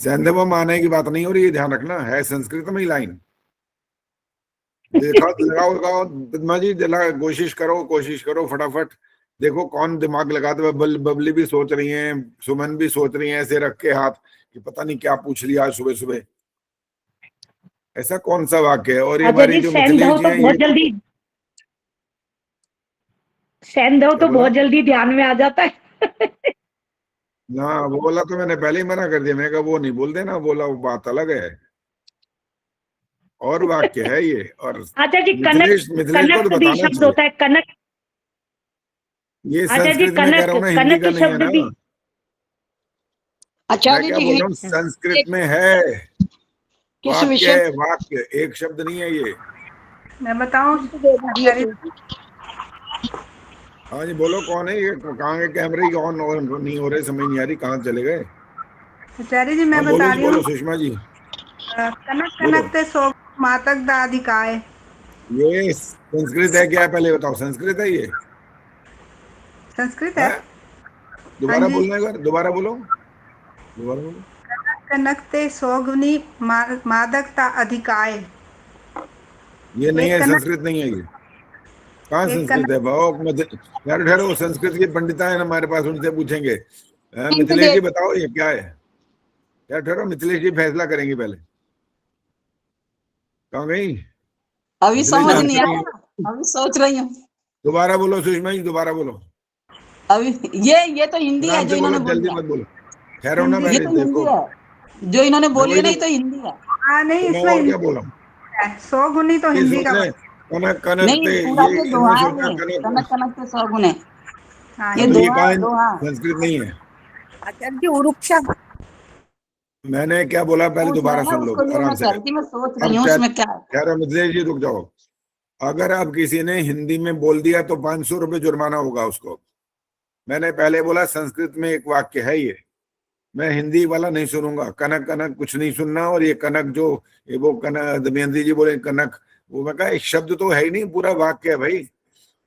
सैंधव माने की बात नहीं हो रही है, ध्यान रखना, है संस्कृत में ही लाइन। देखो लगाओ लगाओ पद्मा जी, कोशिश करो फटाफट। देखो कौन दिमाग लगाते हुए, बबली भी सोच रही हैं, सुमन भी सोच रही हैं ऐसे रख के हाथ कि पता नहीं क्या पूछ लिया आज सुबह सुबह। ऐसा कौन सा वाक्य है? और ये अच्छा हमारी जी, जो सैंधव मिथिलेश जी तो हैं बहुत ये जल्दी, सैंधव क्या तो बोला बहुत जल्दी ध्यान में आ जाता है। ना, वो बोला तो मैंने पहले ही मना कर दिया, मैंने कहा वो नहीं बोल देना, बोला वो बात अलग है, और वाक्य है ये। और अच्छा जी, कनक, मिथिलेश मिथिलेश को तो कनक भी बताना शब्द चाहिए। होता है, कनक। ये अच्छा जी, संस्कृत में कह कनक, रहा हूँ ना, हिंदी का कनक नहीं है शब्द ना। भी। मैं आचार्य क्या जी बोल रहा हूँ, संस्कृत में है, किस वाक्य विषय है, वाक्य, एक शब्द नहीं है ये। मैं बताऊं में? आचार्य, हाँ जी बोलो, कौन है ये? कहाँ के कैमरे ऑन नहीं हो रहे, समझ नहीं आ रही, कहाँ चले गए? आचार्य जी मैं हाँ बता रही हूँ, बोलो सुषमा जी कनक बोलो। कनक ते सो मातक दाधिकाय। ये संस्कृत है क्या, पहले बताओ, संस्कृत है ये? संस्कृत है। है? हाँ दोबारा जी, बोलना एक बार, दोबारा बोलो, दोबारा बोलो। कनक ते सोगनी मादकता अधिकाय। ये नहीं एक है, कनक, संस्कृत नहीं है ये। कहाँ एक संस्कृत कनक, है भाव मत? यार ठहरो, संस्कृत के पंडिता है हमारे पास, उनसे पूछेंगे। हिंट मिथिलेश दे। जी बताओ ये क्या है? यार ठहरो, मिथिलेश जी फैसला करेंगे पहले। कहाँ गई अभी मिथिलेश जी? समझ हाथ नहीं खड़ी आया, अभी सोच रही हूँ। दोबारा बोलो सुषमा जी, दोबारा बोलो, अभी ये तो हिंदी है आराम जो से बोलो, इन्होंने बोल जल्दी दिया। मत बोलो, ठहरो ना हिंदी, ये पहले, तो हिंदी देखो है जो इन्होंने मैं बोली है वही ना, तो, ये तो हिंदी है। हाँ नहीं तो मैं इसमें और क्या हिंदी बोला? है, सोगुनी तो ये हिंदी सोच का रहे बता। कनक कनक नहीं, थे, पूरा ये ये इन्होंने दोहा सोचा है, कनक कनक। कनक के सौगुन है। हाँ ये तो हिंदी। ये दोहा कहाँ दोहा। संस्कृत नहीं है? आचार्य जी उरुक्षा। मैंने क्या बोला पहले पूछ रहे दोबारा हैं ना, सुन लो उसको लिए आराम मैं से। कह रही थी, मैं सोच रही अब हूँ क्या उसमें क्या है। कह रहा मिथिलेश जी, रुक जाओ। अगर अब किसी ने हिंदी में बोल दिया तो 500 रुपये जुर्माना होगा उसको। मैंने पहले बोला संस्कृत में एक वाक्य है ये, मैं हिंदी वाला नहीं सुनूंगा, कनक कनक कुछ नहीं सुनना। और ये कनक जो, ये वो कनक दमयंती जी बोले कनक, वो मैं कहा एक शब्द तो है ही नहीं, पूरा वाक्य है भाई।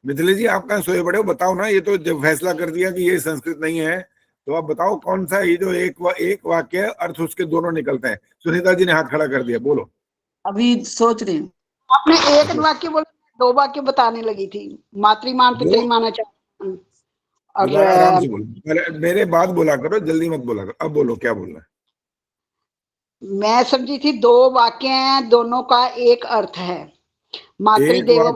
मिथिलेश जी आप कहाँ सोए बड़े हो, बताओ ना। ये तो जब फैसला कर दिया कि ये संस्कृत नहीं है, तो आप बताओ कौन सा ये जो एक वाक्य है, अर्थ उसके दोनों निकलते हैं। सुनीता जी ने हाथ खड़ा कर दिया, बोलो। अभी सोच रही हूँ। आपने एक वाक्य बोला, दो वाक्य बताने लगी थी। मातृमान दो, पितृमान आचार्य। और दोबारा आराम से बोलो, मेरे बाद बोला करो, जल्दी मत बोला करो। अब बोलो क्या बोलना है। मैं समझी थी दो वाक्य हैं, दोनों का एक अर्थ है। मातृदेवो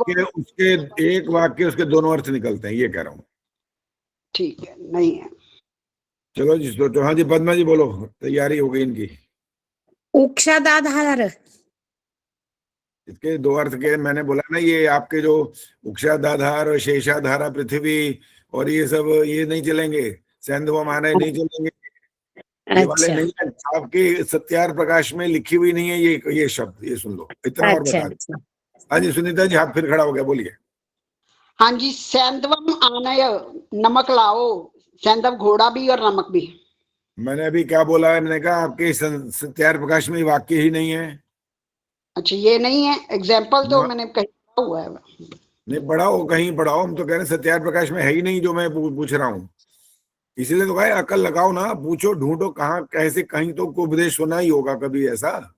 एक वाक्य उसके दोनों अर्थ निकलते हैं, ये कह रहा हूँ। ठीक है, नहीं है। चलो जी सोचो। हाँ जी पद्मा जी बोलो, तैयारी हो गई इनकी। उक्षादाधार। इसके दो अर्थ के मैंने बोला ना, ये आपके जो उक्षाधार और शेषाधारा पृथ्वी और ये सब, ये नहीं चलेंगे, सैंधव माने नहीं चलेंगे, ये वाले अच्छा नहीं है। आपके सत्यार प्रकाश में लिखी हुई नहीं है ये शब्द, ये सुन लो, इतना और अच्छा बता दो। अच्छा। हाँ जी सुनीता जी हाथ फिर खड़ा हो गया, बोलिए। हाँ जी, सैंधवम आनय, नमक लाओ। सैंधव घोड़ा भी और नमक भी। मैंने अभी क्या बोला है? मैंने कहा आपके सत्यार प्रकाश में वाक्य ही नहीं है। अच्छा, ये नहीं है एग्जाम्पल, तो ना, मैंने कहीं हुआ है। नहीं पढ़ाओ, कहीं पढ़ाओ, हम तो कह रहे हैं सत्यार प्रकाश में है ही नहीं जो मैं पूछ रहा हूँ। इसीलिए तो कहा अकल लगाओ ना, पूछो, ढूंढो, कहाँ कैसे, कहीं तो को उपदेश सुना ही होगा कभी ऐसा।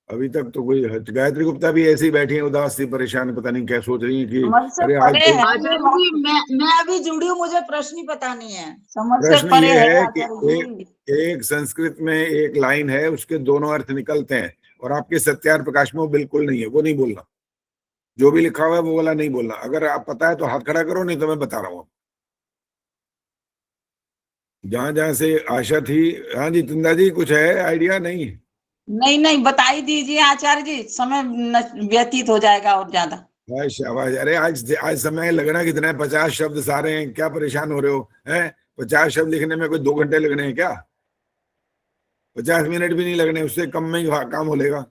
अभी तक तो कोई, गायत्री गुप्ता भी ऐसी बैठी है उदास सी परेशान, पता नहीं क्या सोच रही है कि समझ से अरे आज परे तो है आचार्य जी। मैं अभी जुड़ी हूँ, मुझे प्रश्न ही पता नहीं है। समझ से प्रश्न परे ये है है कि आचार्य जी। एक संस्कृत में एक लाइन है, उसके दोनों अर्थ निकलते हैं, और आपके सत्यार प्रकाश में वो बिल्कुल नहीं है, वो नहीं बोलना। जो भी लिखा हुआ है वो वाला नहीं बोलना। अगर आप पता है तो हाथ खड़ा करो, नहीं तो मैं बता रहा हूँ जहां जहां से आशा थी। हाँ जी तुंदा जी कुछ है आइडिया? नहीं नहीं नहीं, बता ही दीजिए आचार्य जी, समय व्यतीत हो जाएगा और ज्यादा। भाई शाबाश। अरे आज समय लगना कितना है, 50 शब्द सारे हैं, क्या परेशान हो रहे हो? हैं 50 शब्द लिखने में कोई 2 घंटे लगने हैं क्या? 50 मिनट भी नहीं लगने, उससे कम में ही काम हो लेगा।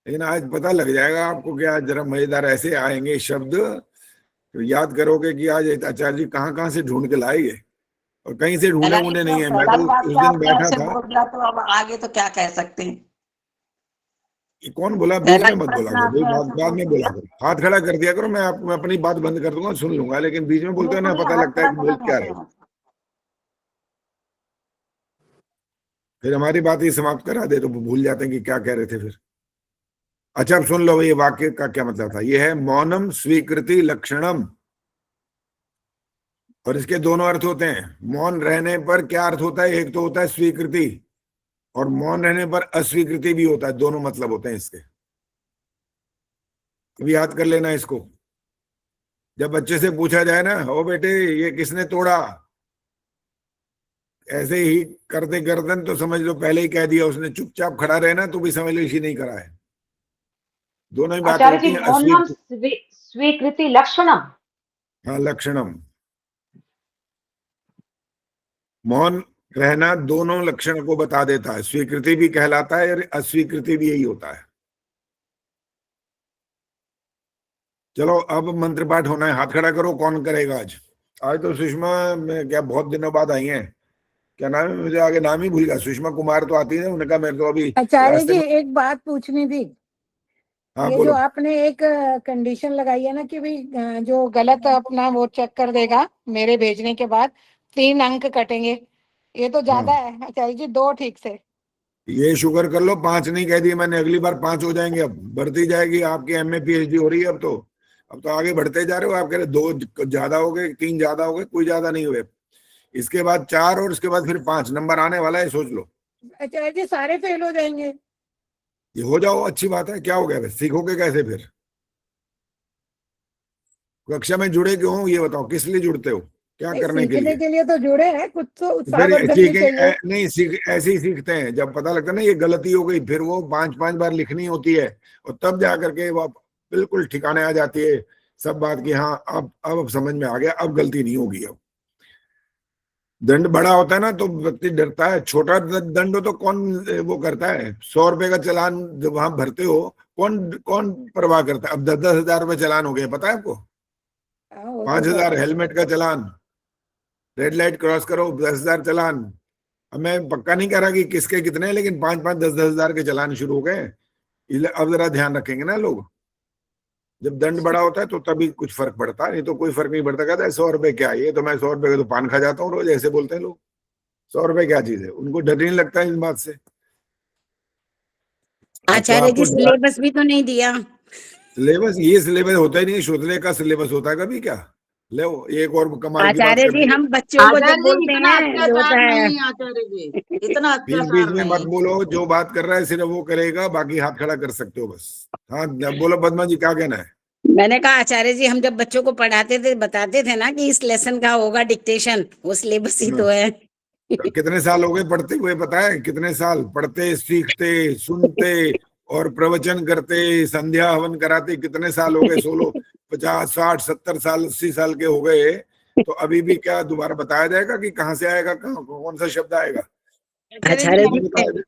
लेकिन आज पता लग जाएगा आपको कि आज जरा मजेदार ऐसे आएंगे शब्द, तो याद करोगे कि आज आचार्य जी कहाँ कहाँ से ढूंढ के लाए ये, और कहीं से ढूंढे अरे मुंडे तो नहीं है। मैं पहला तो उस वाक्य दिन आपने बैठा ऐसे था, बोल दिया, तो अब आगे तो क्या कह सकते हैं। कौन बोला? बीच में मत बोला करो, बाद में बोला करो, हाथ खड़ा कर दिया करो, मैं अपनी बात बंद कर दूंगा, सुन लूंगा, लेकिन बीच में बोलते हो ना, पता लगता है कि बोल क्या रहे हो। फिर हमारी बात ही समाप्त करा दे तो भूल जाते हैं कि क्या कह रहे थे फिर। अच्छा, अब सुन लो ये वाक्य का क्या मतलब था। ये है मौनम स्वीकृति लक्षणम, और इसके दोनों अर्थ होते हैं। मौन रहने पर क्या अर्थ होता है? एक तो होता है स्वीकृति, और मौन रहने पर अस्वीकृति भी होता है। दोनों मतलब होते हैं इसके। कभी याद कर लेना इसको। जब बच्चे से पूछा जाए ना, ओ बेटे ये किसने तोड़ा, ऐसे ही करते गर्दन तो समझ लो पहले ही कह दिया उसने। चुपचाप खड़ा रहे ना तो भी समझ लो इसी नहीं करा है। दोनों ही बातें आचार्य होती जी, हैं। मौनम स्वीकृति लक्षणम। हाँ, लक्षणम। मौन रहना दोनों लक्षण को बता देता है। स्वीकृति भी कहलाता है और अस्वीकृति भी यही होता है। चलो अब मंत्र पाठ होना है। हाथ खड़ा करो, कौन करेगा आज? आज तो सुषमा में क्या बहुत दिनों बाद आई हैं। क्या नाम है? मुझे आगे नाम ही भूल गया। सुषमा कुमार तो आती है, उन्होंने कहा मेरे को अभी आचार्य रास्ते जी में। एक बात पूछनी थी। हाँ ये बोलो। जो आपने एक कंडीशन लगाई है ना कि भाई जो गलत अपना वो चेक कर देगा मेरे भेजने के बाद 3 अंक कटेंगे, ये तो ज्यादा हाँ, है आचार्य जी। 2 ठीक से। ये शुगर कर लो, 5 नहीं कह दिए मैंने, अगली बार 5 हो जाएंगे। अब बढ़ती जाएगी। आपकी MA PhD हो रही है। अब तो आगे बढ़ते जा रहे हो। आप कह रहे 2 ज्यादा हो गए, 3 ज्यादा हो गए, कोई ज्यादा नहीं हुए। इसके बाद 4 और इसके बाद फिर 5 नंबर आने वाला है, सोच लो। आचार्य जी सारे फेल हो जाएंगे। ये हो जाओ, अच्छी बात है। क्या हो गया? सीखोगे कैसे फिर? कक्षा में जुड़े क्यों हो ये बताओ? किस लिए जुड़ते हो? क्या करने के सीखने लिए? के लिए तो जुड़े हैं, कुछ तो उत्साह फिर वर्धन भी चाहिए। नहीं ऐसे ही सीखते हैं। जब पता लगता है ना ये गलती हो गई, फिर वो 5-5 बार लिखनी होती है, और तब जा करके वो बिल्कुल ठिकाने आ जाती है सब बात की। हाँ, अब समझ में आ गया, अब गलती नहीं होगी। अब दंड बड़ा होता है ना तो व्यक्ति डरता है। छोटा दंड हो तो कौन वो करता है? 100 रुपए का चालान जब वहां भरते हो, कौन कौन परवाह करता है? अब 10-10 हजार रुपए चालान हो गए, पता है आपको? वो तो 5,000 हेलमेट का चालान, रेड लाइट क्रॉस करो 10,000 चालान। अब मैं पक्का नहीं कह रहा कि किसके कितने, लेकिन 5-5, 10-10 हजार के चालान शुरू हो गए। अब जरा ध्यान रखेंगे ना लोग। जब दंड बड़ा होता है तो तभी कुछ फर्क पड़ता है, नहीं तो कोई फर्क नहीं पड़ता। कहता है 100 रुपए क्या है, ये तो मैं 100 रुपए का तो पान खा जाता हूँ रोज, ऐसे बोलते हैं लोग। 100 रुपए क्या चीज है? उनको डर नहीं लगता है इस बात से। आचार्य जी सिलेबस भी तो नहीं दिया। सिलेबस, ये सिलेबस होता ही नहीं। शुक्ले का सिलेबस होता है कभी? क्या ले एक और कमाल की बात आचार्य कर जी दी। हम बच्चों को जब आचार्य जी बोलते इतना हैं जो होता अत्याचार है। नहीं आचार्य जी, इतना बीच अत्याचार में मत नहीं। बोलो। जो बात कर रहा है सिर्फ वो करेगा, बाकी हाथ खड़ा कर सकते हो बस। हाँ बोलो पद्मा जी, क्या कहना है? मैंने कहा आचार्य जी हम जब बच्चों को पढ़ाते थे बताते थे ना कि इस लेसन का होगा डिक्टेशन, वो सिलेबस ही तो है। कितने साल हो गए पढ़ते हुए? पता है कितने साल पढ़ते, सीखते, सुनते और प्रवचन करते, संध्या हवन कराते? कितने साल हो गए? 16, 50, 60, 70 साल, 80 साल के हो गए। तो अभी भी क्या दोबारा बताया जाएगा कि कहाँ से आएगा, कौन सा शब्द आएगा? आचार्य जी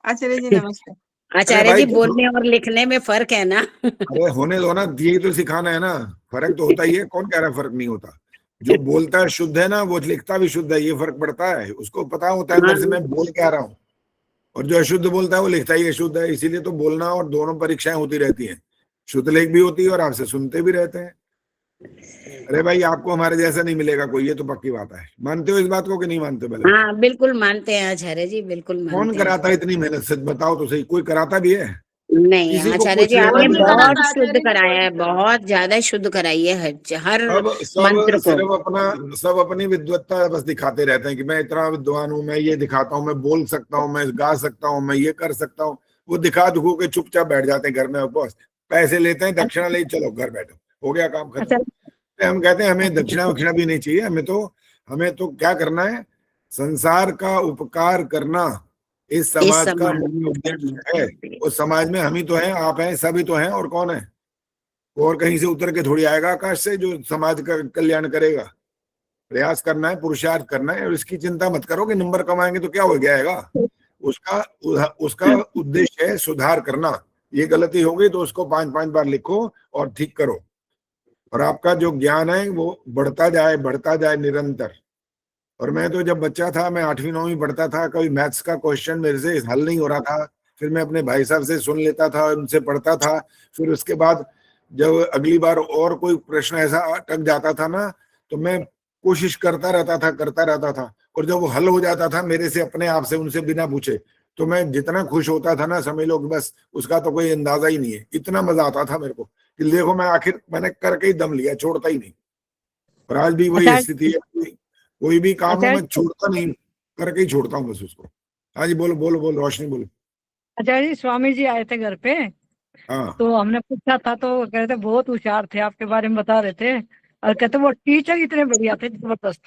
आचार्य जी नमस्ते। आचार्य भाई जी बोलने और लिखने में फर्क है ना। अरे होने दो ना, यही तो सिखाना है ना। फर्क तो होता ही है, कौन कह रहा है फर्क नहीं होता? जो बोलता है शुद्ध है ना, वो लिखता भी शुद्ध है, ये फर्क पड़ता है। उसको पता होता है अंदर से मैं बोल क्या रहा हूँ। और जो अशुद्ध बोलता है वो लिखता ही अशुद्ध है। इसीलिए तो बोलना और दोनों परीक्षाएं होती रहती हैं। शुद्ध लेख भी होती है और आपसे सुनते भी रहते हैं। अरे भाई, आपको हमारे जैसा नहीं मिलेगा कोई, ये तो पक्की बात है। मानते हो इस बात को कि नहीं मानते? भले हाँ बिल्कुल मानते हैं आचार्य जी, बिल्कुल कौन मानते हैं। कराता है इतनी मेहनत? सच बताओ तो सही, कोई कराता भी है? नहीं किसी को आचार्य जी पूछ लो आपने भाई। बहुत आचार्य शुद्ध जी, कराया है, बहुत ज्यादा शुद्ध कराई है हर अब मंत्र सब को। सब अपनी विद्वत्ता बस दिखाते रहते हैं कि मैं इतना विद्वान हूँ, मैं ये दिखाता हूँ, मैं बोल सकता हूँ, मैं गा सकता हूँ, मैं ये कर सकता हूँ। वो दिखा दुखो के चुपचाप बैठ जाते हैं घर में। बस पैसे लेते हैं, दक्षिणा ले, चलो घर बैठो, हो गया काम खत्म। अच्छा हम कहते हैं हमें दक्षिणा वक्षिणा भी नहीं चाहिए। हमें तो क्या करना है? संसार का उपकार करना इस समाज का मुख्य उद्देश्य है। उस समाज में हम ही तो हैं, आप हैं, सभी तो हैं, और कौन है? और कहीं से उतर के थोड़ी आएगा आकाश से जो समाज का कल्याण करेगा। प्रयास करना है, पुरुषार्थ करना है, और इसकी चिंता मत करो कि नंबर कमाएंगे तो क्या हो जाएगा। उसका उसका उद्देश्य है सुधार करना। ये गलती हो गई तो उसको 5-5 बार लिखो और ठीक करो, और आपका जो ज्ञान है वो बढ़ता जाए निरंतर। और मैं तो जब बच्चा था, मैं 8वीं 9वीं पढ़ता था, कभी मैथ्स का क्वेश्चन मेरे से हल नहीं हो रहा था, फिर मैं अपने भाई साहब से सुन लेता था, उनसे पढ़ता था। फिर उसके बाद जब अगली बार और कोई प्रश्न ऐसा अटक जाता था ना, तो मैं कोशिश करता रहता था। और जब वो हल हो जाता था मेरे से, अपने आप से, उनसे बिना पूछे, तो मैं जितना खुश होता था ना, समझ लो कि बस उसका तो कोई अंदाजा ही नहीं है। इतना मजा आता था मेरे को कि देखो मैं आखिर मैंने करके ही दम लिया, छोड़ता ही नहीं। और आज भी वही अच्छा स्थिति है, कोई भी काम हो अच्छा मैं छोड़ता नहीं, करके ही छोड़ता हूँ बस उसको। हाँ जी, बोलो बोलो बोलो रोशनी, बोलो। अच्छा जी, स्वामी जी आए थे घर पे, हाँ, तो हमने पूछा था, तो कह रहे थे बहुत होशियार थे, आपके बारे में बता रहे थे। और कहते वो टीचर इतने बढ़िया थे, जबरदस्त।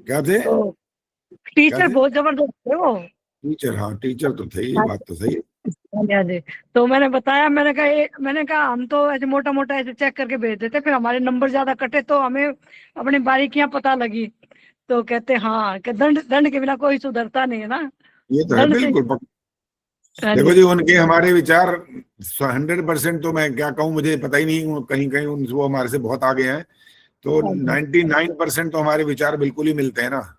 क्या थे? तो क्या टीचर थे? बहुत जबरदस्त थे वो। टीचर? हाँ, टीचर तो थे, ये हाँ बात तो सही है। जी, हाँ जी। तो मैंने बताया, मैंने कहा हम तो ऐसे मोटा मोटा ऐसे चेक करके भेज देते, फिर हमारे नंबर ज्यादा कटे तो हमें अपनी बारीकियां पता लगी। तो कहते हाँ कि दंड दंड के बिना कोई सुधरता नहीं है ना, ये तो है दंड से। बिल्कुल। हाँ देखो जी। जी, उनके हमारे विचार 100% तो मैं क्या कहूँ, मुझे पता ही नहीं, कहीं कहीं वो हमारे से बहुत आगे हैं। तो हाँ जी, 99% तो हमारे विचार बिल्कुल ही मिलते हैं ना।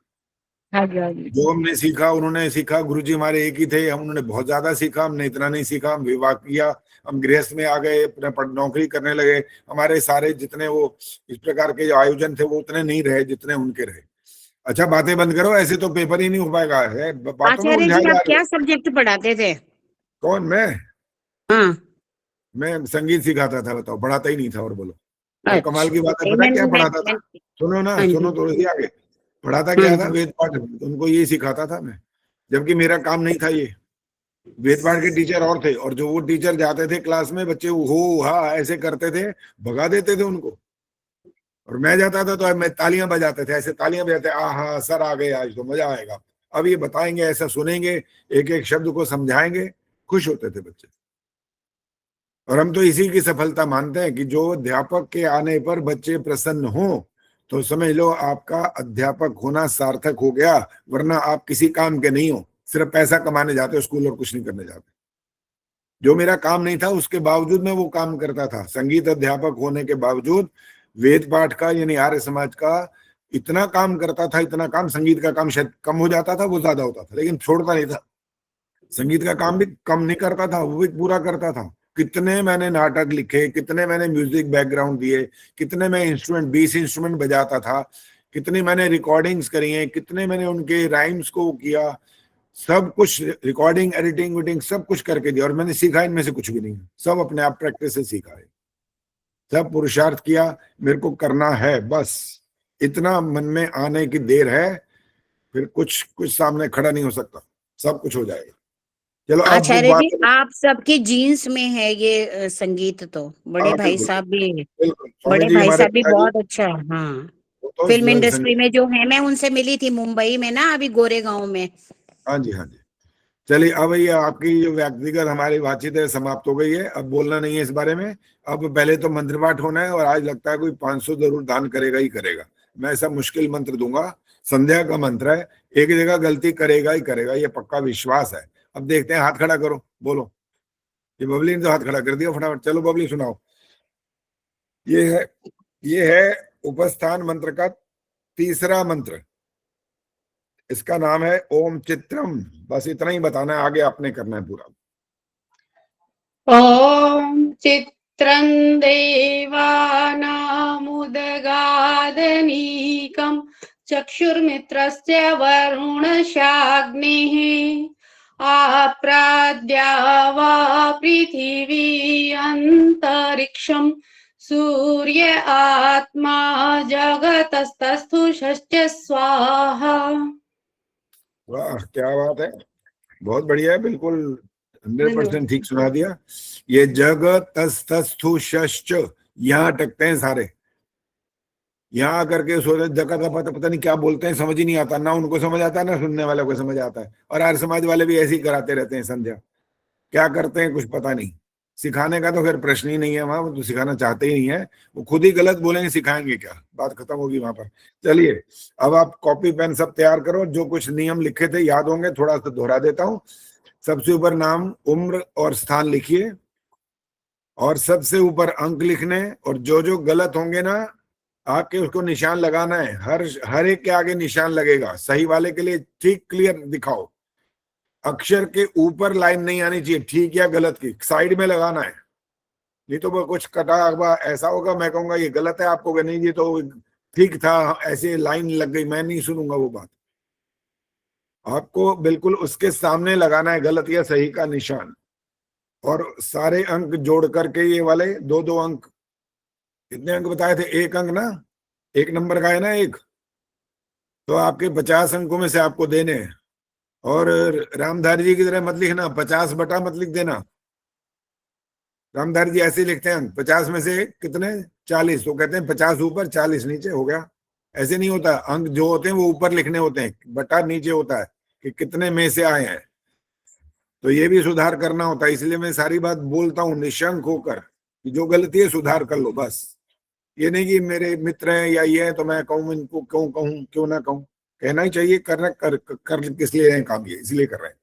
हाँ जी, हाँ जी। जो हमने सीखा उन्होंने सीखा, गुरुजी हमारे एक ही थे, हम उन्होंने बहुत ज्यादा सीखा, हमने इतना नहीं सीखा। हम विवाह किया, हम गृहस्थ में आ गए, अपने नौकरी करने लगे। हमारे सारे जितने वो इस प्रकार के जो आयोजन थे वो उतने नहीं रहे जितने उनके रहे। अच्छा, बातें बंद करो, ऐसे तो पेपर ही नहीं हो पाएगा, है बातों में आचार्य उलझाए जी जा आप रहे हो। क्या सब्जेक्ट पढ़ाते थे? कौन? मैं? हाँ। मैं संगीत सिखाता था, बताओ, पढ़ाता ही नहीं था। और बोलो। और कमाल अच्छा, की बात है, नहीं पता है क्या पढ़ाता मैं था? सुनो ना, हाँ सुनो जी, थोड़ी सी आगे। पढ़ाता हाँ क्या था? जी। वेद पाठ उनको ये सिखाता था मैं, जबकि मेरा काम नहीं था ये। वेद पाठ के टीचर और थे, और जो वो टीचर जाते थे क्लास में, बच्चे हो हा ऐसे करते थे, भगा देते थे उनको। और मैं जाता था तो मैं तालियां बजाते थे, ऐसे तालियां बजाते, हाँ सर आ गए, आज तो मजा आएगा, अब ये बताएंगे, ऐसा सुनेंगे, एक एक शब्द को समझाएंगे। खुश होते थे बच्चे। और हम तो इसी की सफलता मानते हैं कि जो अध्यापक के आने पर बच्चे प्रसन्न हो, तो समझ लो आपका अध्यापक होना सार्थक हो गया। वरना आप किसी काम के नहीं हो, सिर्फ पैसा कमाने जाते हो स्कूल, और कुछ नहीं करने जाते। जो मेरा काम नहीं था उसके बावजूद मैं वो काम करता था। संगीत अध्यापक होने के बावजूद वेद पाठ का, यानी आर्य समाज का इतना काम करता था, इतना काम। संगीत का काम शायद कम हो जाता था, वो ज्यादा होता था, लेकिन छोड़ता नहीं था। संगीत का काम भी कम नहीं करता था, वो भी पूरा करता था। कितने मैंने नाटक लिखे, कितने मैंने म्यूजिक बैकग्राउंड दिए, कितने मैं इंस्ट्रूमेंट 20 इंस्ट्रूमेंट बजाता था, कितनी मैंने रिकॉर्डिंग्स करी हैं, कितने मैंने उनके राइम्स को किया, सब कुछ रिकॉर्डिंग, एडिटिंग विटिंग सब कुछ करके दिया। और मैंने सीखा इनमें से कुछ भी नहीं, सब अपने आप प्रैक्टिस से सीखा है, सब पुरुषार्थ किया। मेरे को करना है बस, इतना मन में आने की देर है, फिर कुछ कुछ सामने खड़ा नहीं हो सकता, सब कुछ हो जाएगा। चलो अब वो आचार्य जी बात। आप सबकी जीन्स में है ये संगीत तो। बड़े हाँ भाई बिल्कुल साहब भी, बिल्कुल, स्वामी बड़े जी भाई हमारे साहब भी पिताजी, बहुत अच्छा। हाँ, वो तो फिल्म इंडस्ट्री संगीत। में जो है, मैं उनसे मिली थी मुंबई में ना, अभी गोरेगांव में। हाँ जी, हाँ जी। चलिए, अब ये आपकी जो व्यक्तिगत हमारी बातचीत है समाप्त हो गई है, अब बोलना नहीं है इस बारे में। अब पहले तो मंत्र पाठ होना है, और आज लगता है कोई 500 जरूर दान करेगा ही करेगा। मैं ऐसा मुश्किल मंत्र दूंगा, संध्या का मंत्र है, एक जगह गलती करेगा ही करेगा, ये पक्का विश्वास है। अब देखते हैं, हाथ खड़ा करो, बोलो। ये बबली ने तो हाथ खड़ा कर दिया फटाफट, चलो बबली सुनाओ। ये है ये है उपस्थान मंत्र का तीसरा मंत्र। इसका नाम है ओम चित्रम। बस इतना ही बताना है, आगे आपने करना है पूरा। ॐ चित्रं देवानामुदगादनीकं चक्षुर्मित्रस्य वरुणशाग्निः आप्राद्या वा पृथिवी अन्तरिक्षं सूर्य आत्मा जगतस्तस्थुषश्च स्वाहा। वाह, क्या बात है, बहुत बढ़िया है, बिल्कुल 100% धन्यवाद। ठीक सुना दिया। ये जग तस तस्थु शश्च, यहाँ अटकते हैं सारे। यहाँ आकर के सोच जगह का पता नहीं क्या बोलते हैं, समझ ही नहीं आता, ना उनको समझ आता है ना सुनने वाले को समझ आता है। और आर्य समाज वाले भी ऐसे ही कराते रहते हैं संध्या, क्या करते हैं कुछ पता नहीं। सिखाने का तो फिर प्रश्न ही नहीं है वहां, वो तो सिखाना चाहते ही नहीं है, वो खुद ही गलत बोलेंगे, सिखाएंगे क्या, बात खत्म होगी वहां पर। चलिए, अब आप कॉपी पेन सब तैयार करो, जो कुछ नियम लिखे थे याद होंगे, थोड़ा सा दोहरा देता हूँ। सबसे ऊपर नाम, उम्र और स्थान लिखिए, और सबसे ऊपर अंक लिखने, और जो जो गलत होंगे ना आपके, उसको निशान लगाना है। हर एक के आगे निशान लगेगा, सही वाले के लिए ठीक क्लियर दिखाओ। अक्षर के ऊपर लाइन नहीं आनी चाहिए, ठीक या गलत की, साइड में लगाना है। नहीं तो वो कुछ कटा हुआ ऐसा होगा, मैं कहूंगा ये गलत है, आपको नहीं ये तो ठीक था, ऐसे लाइन लग गई, मैं नहीं सुनूंगा वो बात। आपको बिल्कुल उसके सामने लगाना है गलत या सही का निशान। और सारे अंक जोड़ करके ये वाले 2-2 अंक, कितने अंक बताए थे? 1 अंक ना, 1 नंबर का है ना 1, तो आपके 50 अंकों में से आपको देने हैं। और रामधारी जी की तरह मत लिखना, 50 बटा मत लिख देना। रामधारी जी ऐसे लिखते हैं, 50 में से कितने? 40, तो कहते हैं 50 ऊपर 40 नीचे, हो गया। ऐसे नहीं होता, अंक जो होते हैं वो ऊपर लिखने होते हैं, बटा नीचे होता है कि कितने में से आए हैं। तो ये भी सुधार करना होता है, इसलिए मैं सारी बात बोलता हूँ निशंक होकर कि जो गलती है सुधार कर लो बस। ये नहीं कि मेरे मित्र हैं या ये है तो मैं कहूँ इनको, क्यों कहूँ, क्यों ना कहूँ, कहना ही चाहिए। कर किस लिए रहे हैं काम, ये इसलिए कर रहे हैं।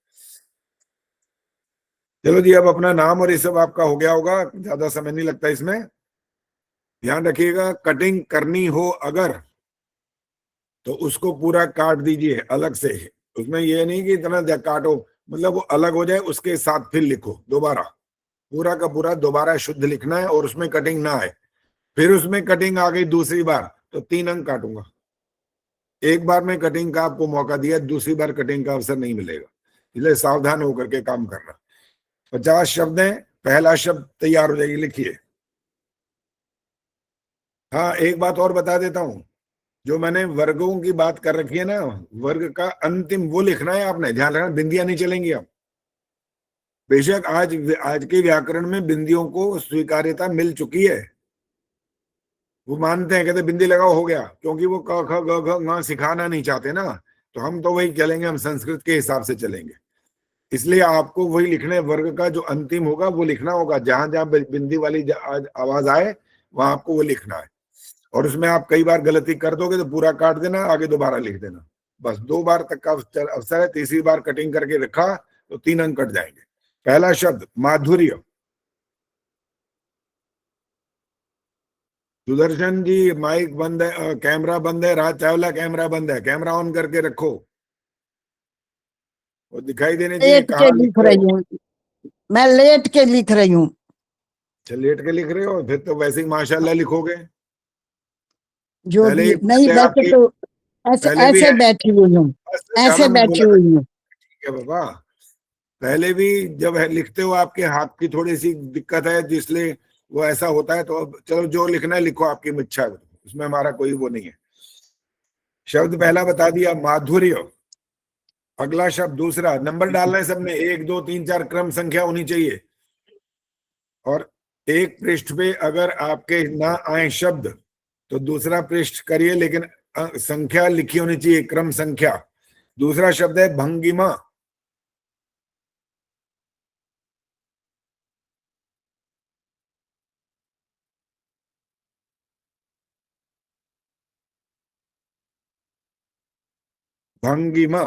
चलो जी, अब अपना नाम और ये सब आपका हो गया होगा, ज्यादा समय नहीं लगता इसमें। ध्यान रखिएगा, कटिंग करनी हो अगर तो उसको पूरा काट दीजिए अलग से। उसमें ये नहीं कि इतना काटो, मतलब वो अलग हो जाए उसके साथ फिर लिखो दोबारा, पूरा का पूरा दोबारा शुद्ध लिखना है और उसमें कटिंग ना आए। फिर उसमें कटिंग आ गई दूसरी बार तो 3 अंक काटूंगा। एक बार में कटिंग का आपको मौका दिया, दूसरी बार कटिंग का अवसर नहीं मिलेगा, इसलिए सावधान होकर के काम करना। 50 शब्द हैं, पहला शब्द तैयार हो जाएगी, लिखिए। हाँ, एक बात और बता देता हूं, जो मैंने वर्गों की बात कर रखी है ना, वर्ग का अंतिम वो लिखना है आपने, ध्यान रखना, बिंदियां नहीं चलेंगी अब। बेशक आज के व्याकरण में बिंदियों को स्वीकार्यता मिल चुकी है, वो मानते हैं, कहते बिंदी लगाओ हो गया, क्योंकि वो क ख ग घ ङ सिखाना नहीं चाहते ना, तो हम तो वही चलेंगे, हम संस्कृत के हिसाब से चलेंगे। इसलिए आपको वही लिखना है, वर्ग का जो अंतिम होगा वो लिखना होगा, जहां जहां बिंदी वाली आवाज आए वहां आपको वो लिखना है। और उसमें आप कई बार गलती कर दोगे तो पूरा काट देना, आगे दोबारा लिख देना। बस 2 बार तक का अवसर है, तीसरी बार कटिंग करके रखा तो 3 अंक कट जाएंगे। पहला शब्द माधुर्य। सुदर्शन जी माइक बंद है, कैमरा बंद है, राज चावला कैमरा बंद है, कैमरा ऑन करके रखो, वो दिखाई देने चाहिए लेट के लिख रही हूँ, मैं लेट के लिख रही हूँ। लेट के लिख रहे हो, फिर तो वैसे ही माशाल्लाह लिखोगे। जो पहले भी ही नहीं, वैसे तो ऐसे पहले भी ऐसे बैठी हुई हूँ, ऐसे बैठी हुई हूँ। ठीक है बाबा, पहले भी जब लिखते हो आपके हाथ की थोड़ी सी दिक्कत है, जिसलिए वो ऐसा होता है। तो अब चलो जो लिखना है लिखो, आपकी इच्छा, उसमें हमारा कोई वो नहीं है। शब्द पहला बता दिया माधुर्य। अगला शब्द दूसरा, नंबर डालना है सबने, 1 2 3 4 क्रम संख्या होनी चाहिए। और एक पृष्ठ पे अगर आपके ना आए शब्द तो दूसरा पृष्ठ करिए, लेकिन संख्या लिखी होनी चाहिए, क्रम संख्या। दूसरा शब्द है भंगिमा। भंगिमा।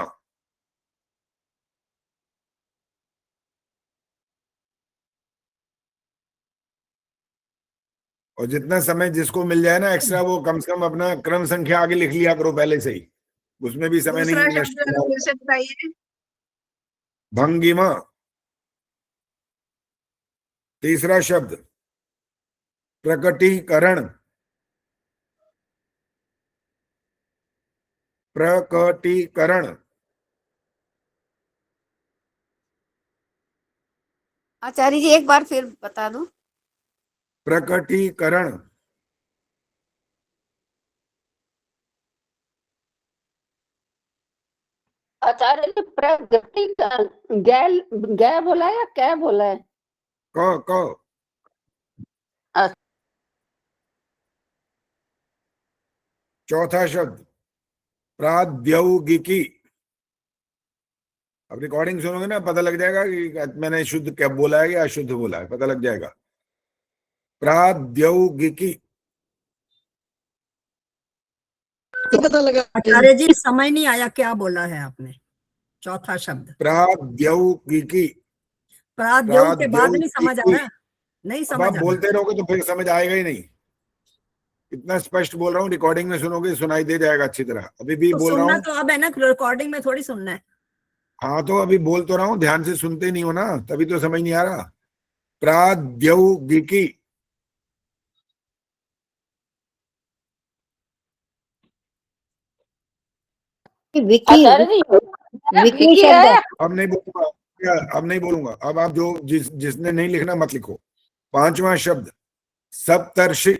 और जितना समय जिसको मिल जाए ना एक्स्ट्रा, वो कम से कम अपना क्रम संख्या आगे लिख लिया करो पहले से ही, उसमें भी समय दूसरा नहीं शब्द जरा फिर से बताइए। भंगिमा। तीसरा शब्द प्रकटीकरण। प्रकटीकरण। आचार्य जी एक बार फिर बता दो। प्रकटीकरण। आचार्य जी प्रगति का गैल गै बोला है या क्या बोला है? क चौथा शब्द प्राद्यौगिकी। अब रिकॉर्डिंग सुनोगे ना, पता लग जाएगा कि मैंने शुद्ध क्या बोला है या अशुद्ध बोला है, पता लग जाएगा। प्राद्यौगिकी। पता लगा। आचार्य जी समझ नहीं आया क्या बोला है आपने, चौथा शब्द प्राद्यौगिकी। प्राद्योग के बाद नहीं समझ आ रहा, नहीं अब समझ आप आ बोलते रहोगे तो फिर समझ आएगा ही नहीं। इतना स्पष्ट बोल रहा हूँ, रिकॉर्डिंग में सुनोगे सुनाई दे जाएगा अच्छी तरह। अभी भी तो बोल रहा सुनना हूँ। तो अब है ना, रिकॉर्डिंग में थोड़ी सुनना है। हाँ तो अभी बोल तो रहा हूँ, ध्यान से सुनते नहीं हो ना, तभी तो समझ नहीं आ रहा। प्रौद्योगिकी, विकी आचार्य जी विकी विकी शब्द है। अब नहीं बोलूंगा, अब नहीं बोलूंगा। अब आप जो जिसने नहीं लिखना मत लिखो। पांचवा शब्द सप्तर्षि,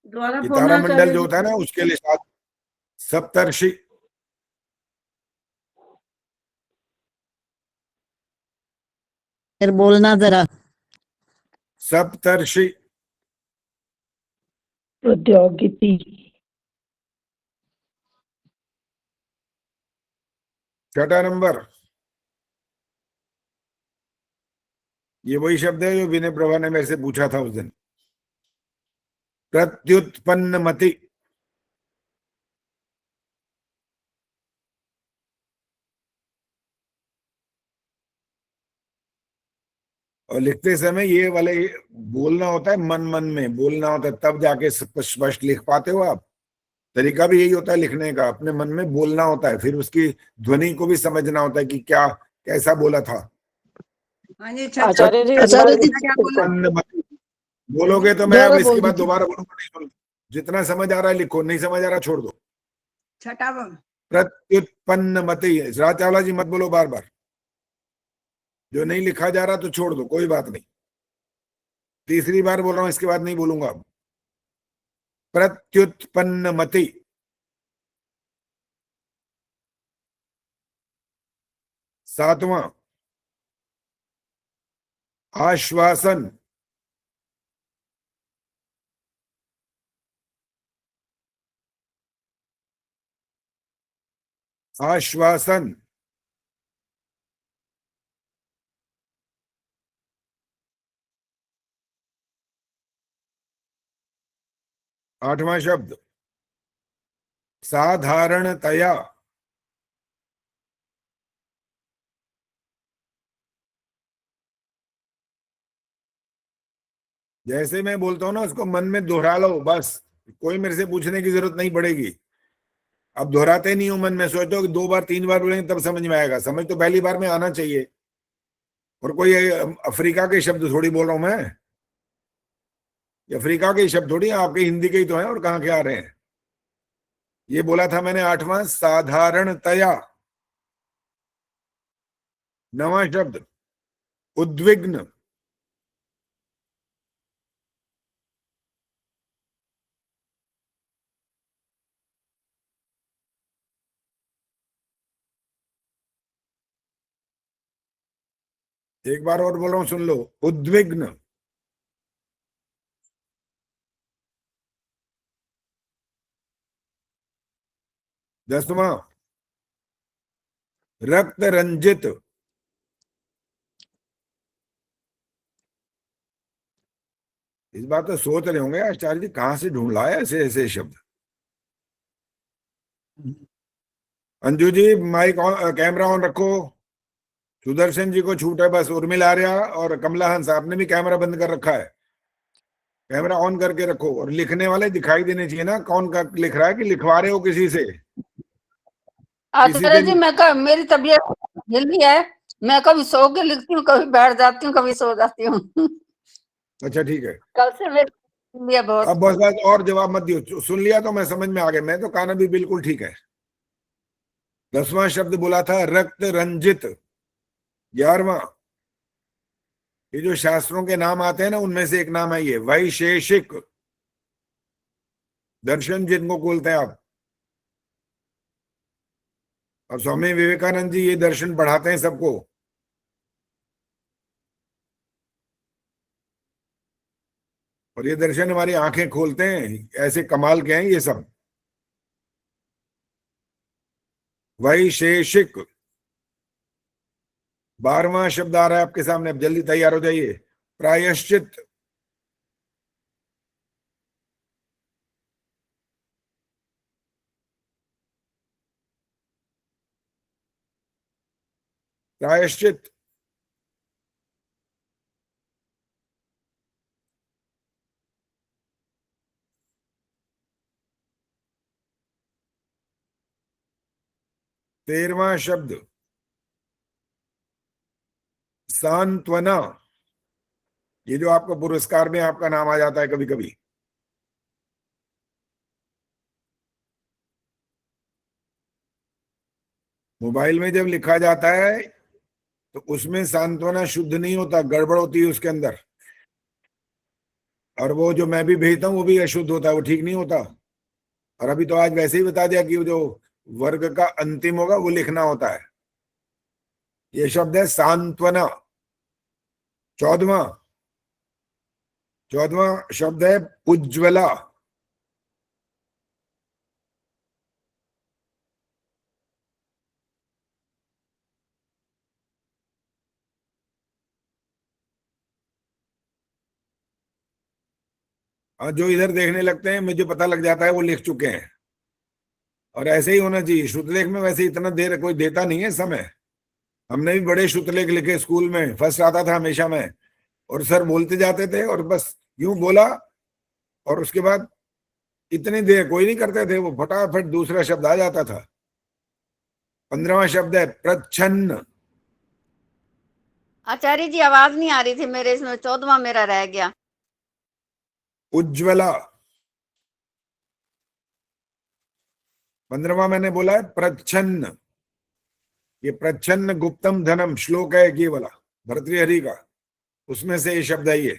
दोबारा ये बोलना तारामंडल आचार्य जो जी। होता है ना, उसके लिए साथ सप्तर्षि। फिर बोलना जरा। सप्तर्षि, प्रौद्योगिकी, छठा नंबर, ये वही शब्द है जो विनय प्रभा ने मेरे से पूछा था उस दिन। प्रत्युत्पन्नमति, और लिखते समय ये वाले बोलना होता है, मन मन में बोलना होता है, तब जाके स्पष्ट लिख पाते हो आप। तरीका भी यही होता है लिखने का, अपने मन में बोलना होता है, फिर उसकी ध्वनि को भी समझना होता है कि क्या कैसा बोला था। हाँ जी, आचार्य जी आचार्य जी क्या बोला? प्रत्युत्पन्नमति बोलोगे तो मैं अब दोबारा इसके बोल बाद दीजिए। दोबारा बोलूंगा, नहीं सुन। जितना समझ आ रहा है लिखो, नहीं समझ आ रहा छोड़ दो। छठा प्रत्युत्पन्नमति, राज चावला जी मत बोलो बार बार, जो नहीं लिखा जा रहा तो छोड़ दो, कोई बात नहीं। तीसरी बार बोल रहा हूं, इसके बाद नहीं बोलूंगा अब। प्रत्युत्पन्नमति, सातवां आश्वासन, आश्वासन, आठवां शब्द साधारणतया, जैसे मैं बोलता हूं ना उसको मन में दोहरा लो बस, कोई मेरे से पूछने की जरूरत नहीं पड़ेगी। अब दोहराते नहीं हो, मन में सोचते हो कि 2 बार 3 बार बोलेंगे तब समझ में आएगा, समझ तो पहली बार में आना चाहिए। और कोई अफ्रीका के शब्द थोड़ी बोल रहा हूं मैं, ये अफ्रीका के शब्द थोड़ी, आपके हिंदी के ही तो हैं, और कहाँ के आ रहे हैं। ये बोला था मैंने, आठवां साधारणतया। नवां शब्द उद्विग्न, एक बार और बोल रहा हूं सुन लो, उद्विग्न। 10वां रक्त रंजित, इस बात तो सोच रहे होंगे आचार्य जी कहां से ढूंढ लाया ऐसे ऐसे शब्द। Anju ji mic on, camera on रखो। सुदर्शन जी को छूट है बस, उर्मिला आर्या और कमला हंस आपने भी कैमरा बंद कर रखा है। कैमरा ऑन करके रखो, और लिखने वाले दिखाई देने चाहिए ना कौन का लिख रहा है, कि लिखवा रहे हो किसी से। आचार्य जी मैं मेरी तबीयत हिली है, मैं कभी सो के लिखती हूँ, कभी बैठ जाती हूँ, कभी सो जाती हूँ। अच्छा ठीक है, कल से मेरी बहुत। अब बस और जवाब मत दियो, सुन लिया तो मैं समझ में आ गया, मैं तो काना भी बिल्कुल ठीक है। 10वां शब्द बोला था रक्त रंजित। 11वां, ये जो शास्त्रों के नाम आते हैं ना उनमें से एक नाम है ये वैशेषिक दर्शन, जिनको बोलते हैं आप। और स्वामी विवेकानंद जी ये दर्शन पढ़ाते हैं सबको। और ये दर्शन हमारी आंखें खोलते हैं, ऐसे कमाल के हैं ये सब। वैशेषिक, 12वां शब्द आ रहा है आपके सामने, अब जल्दी तैयार हो जाइए। प्रायश्चित, प्रायश्चित, 13वां शब्द सांत्वना। ये जो आपको पुरस्कार में आपका नाम आ जाता है कभी कभी, मोबाइल में जब लिखा जाता है तो उसमें सांत्वना शुद्ध नहीं होता, गड़बड़ होती है उसके अंदर। और वो जो मैं भी भेजता हूँ वो भी अशुद्ध होता है, वो ठीक नहीं होता। और अभी तो आज वैसे ही बता दिया कि जो वर्ग का अंतिम होगा वो लिखना होता है। ये शब्द है सांत्वना। 14वां शब्द है उज्ज्वला। जो इधर देखने लगते हैं मुझे पता लग जाता है वो लिख चुके हैं। और ऐसे ही होना चाहिए। श्रुतलेख में वैसे इतना देर कोई देता नहीं है समय। हमने भी बड़े श्रुतलेख लिखे, स्कूल में फर्स्ट आता था हमेशा मैं, और सर बोलते जाते थे और बस यूं बोला और उसके बाद इतनी देर कोई नहीं करते थे, वो फटाफट दूसरा शब्द आ जाता था। 15वां शब्द है प्रच्छन्न। आचार्य जी आवाज नहीं आ रही थी मेरे इसमें, 14वां मेरा रह गया। उज्ज्वला। 15वां मैंने बोला है प्रच्छन्न। ये प्रच्छन्न गुप्तम धनम श्लोक है ये वाला भर्तृहरि का, उसमें से ये शब्द है ये।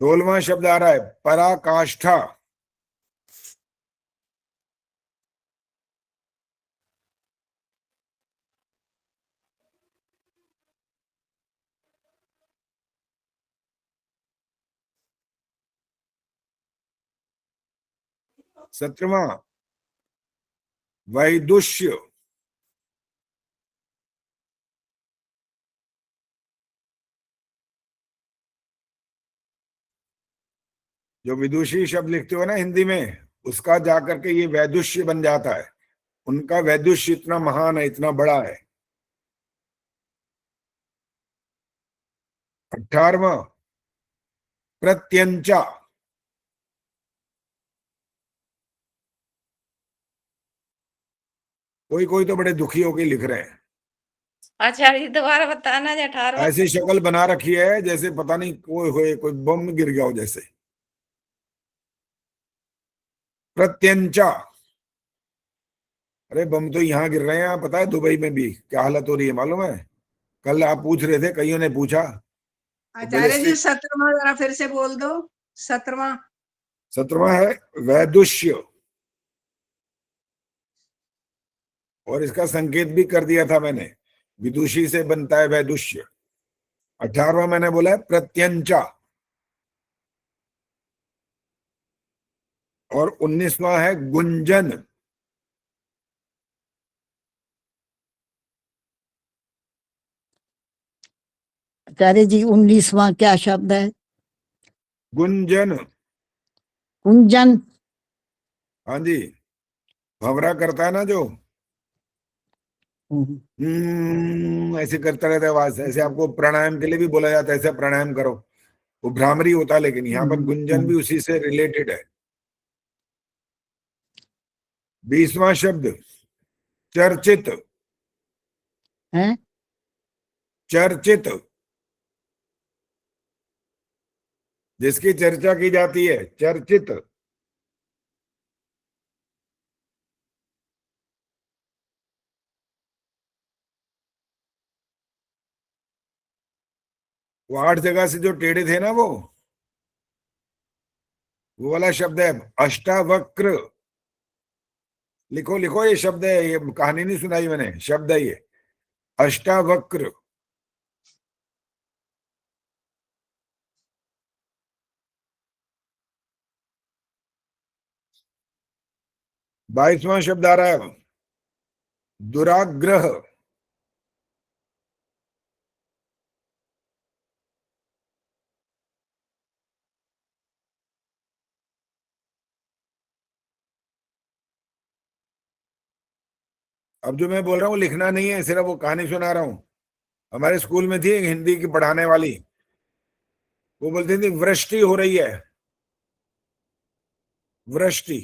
सोलहवां शब्द आ रहा है पराकाष्ठा। सत्रहवां वैदुष्य। जो विदुषी शब्द लिखते हो ना हिंदी में, उसका जाकर के ये वैदुष्य बन जाता है। उनका वैदुष्य इतना महान है, इतना बड़ा है। 18वां प्रत्यंचा। कोई कोई तो बड़े दुखी होके लिख रहे हैं। आचार्य जी दोबारा बताना, 18वां। ऐसी शक्ल बना रखी है जैसे पता नहीं कोई बम गिर गया हो जैसे। प्रत्यंचा। अरे बम तो यहाँ गिर रहे हैं, आप पता है दुबई में भी क्या हालत हो रही है मालूम है? कल आप पूछ रहे थे, कईयों ने पूछा। आचार्य जी 17वां जरा फिर से बोल दो। 17वां 17वां है वैदुष्य, और इसका संकेत भी कर दिया था मैंने, विदुषी से बनता है वैदुष्य। 18वां मैंने बोला है प्रत्यंचा, और 19वां है गुंजन। आचार्य जी 19वां क्या शब्द है? गुंजन। कुंजन। हाँ जी, भंवरा करता है ना जो, ऐसे करता रहता है आवाज, ऐसे आपको प्राणायाम के लिए भी बोला जाता है, ऐसे प्राणायाम करो, वो भ्रामरी होता है। लेकिन यहाँ पर गुंजन भी उसी से रिलेटेड है। 20वां शब्द चर्चित है। चर्चित, जिसकी चर्चा की जाती है, चर्चित। वो 8 जगह से जो टेढ़े थे ना वो वाला शब्द है अष्टावक्र। लिखो लिखो, ये शब्द है, ये कहानी नहीं सुनाई मैंने, शब्द है ये अष्टावक्र। 22वां शब्द आ रहा है दुराग्रह। अब जो मैं बोल रहा हूँ लिखना नहीं है, सिर्फ वो कहानी सुना रहा हूं। हमारे स्कूल में थी एक हिंदी की पढ़ाने वाली, वो बोलती थी वृष्टि हो रही है, वृष्टि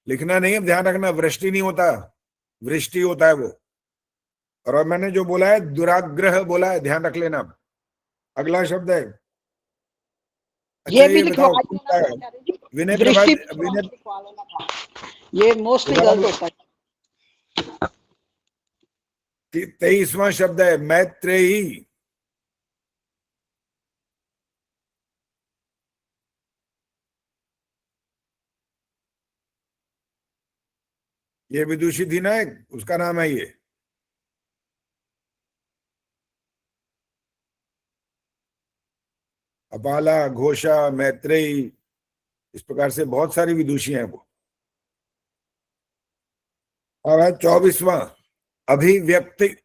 लिखना नहीं है, ध्यान रखना, वृष्टि नहीं होता, वृष्टि होता है वो। और मैंने जो बोला है दुराग्रह बोला है, ध्यान रख लेना। अगला शब्द है, अच्छा ये भी ये लिखवा बताओ लेना कौन सा है? आचार्य जी। विनय दृष्टि प्रभा, विनय लिखवा लेना था। ये मोस्टली गलत होता है। 23वां शब्द है मैत्रेयी। ये विदुषी थी ना एक, उसका नाम है ये। अपाला, घोषा, मैत्रेयी, इस प्रकार से बहुत सारी विदुषी हैं वो। और है 24वां अभिव्यक्ति।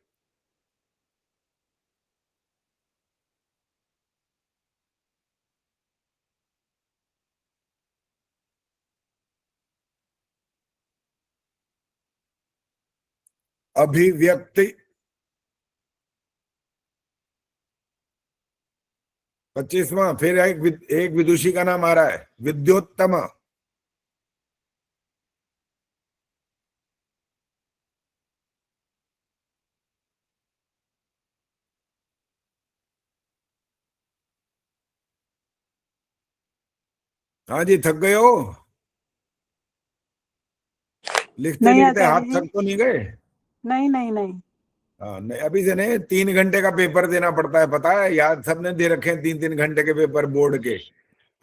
अभिव्यक्ति। 25वां फिर एक विदुषी का नाम आ रहा है विद्योत्तम। हाँ जी, थक गए हो? लिखते नहीं लिखते हाथ आचार्य जी, थक तो नहीं गए? नहीं नहीं नहीं। हाँ, नहीं अभी से नहीं, 3 घंटे का पेपर देना पड़ता है, पता है? याद सबने दे रखे हैं 3-3 घंटे के पेपर बोर्ड के।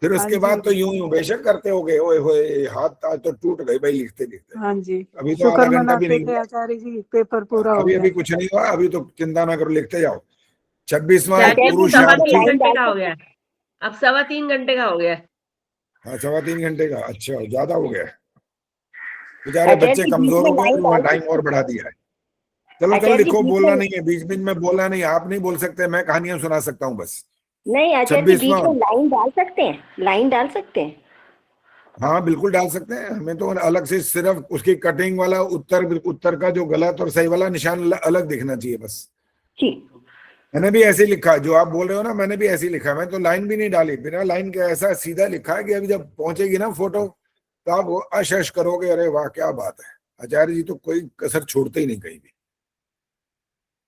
फिर हाँ उसके जी, बाद तो यूं बेशक करते हो गए, ओए होए हाथ आज तो टूट गए भाई लिखते लिखते। हाँ जी। अभी तो शुक्र आधा घंटा भी मनाते नहीं थे हुआ। आचार्य जी, पेपर पूरा हो अभी गया। अभी कुछ नहीं हुआ, अभी तो चिंता ना करो, लिखते जाओ। 26वां है आचार्य जी सवा तीन पुरुषार्थी। घंटे का हो गया, अब 3.25 घंटे का हो गया। हाँ, 3.25 घंटे का, अच्छा ज्यादा हो गया। बेचारे बच्चे कमजोर हो गए तो वहां टाइम और बढ़ा दिया है। चलो चलो लिखो, बोलना नहीं है, बीच बीच में बोलना नहीं है, आप नहीं बोल सकते, मैं कहानियां सुना सकता हूँ बस। नहीं आचार्य जी, बीच 26वां, में लाइन डाल सकते हैं, लाइन डाल सकते हैं। हाँ बिल्कुल डाल सकते हैं, हमें तो अलग से सिर्फ उसकी कटिंग वाला उत्तर, उत्तर का जो गलत और सही वाला निशान अलग दिखना चाहिए बस। जी। मैंने भी ऐसे ही लिखा, जो आप बोल रहे हो ना, मैंने भी ऐसे ही लिखा, मैं तो लाइन भी नहीं डाली, बिना लाइन के ऐसा सीधा लिखा है कि अभी जब पहुंचेगी ना फोटो तो आप वो अशश करोगे, अरे वाह क्या बात है। आचार्य जी तो कोई कसर छोड़ते ही नहीं कहीं भी।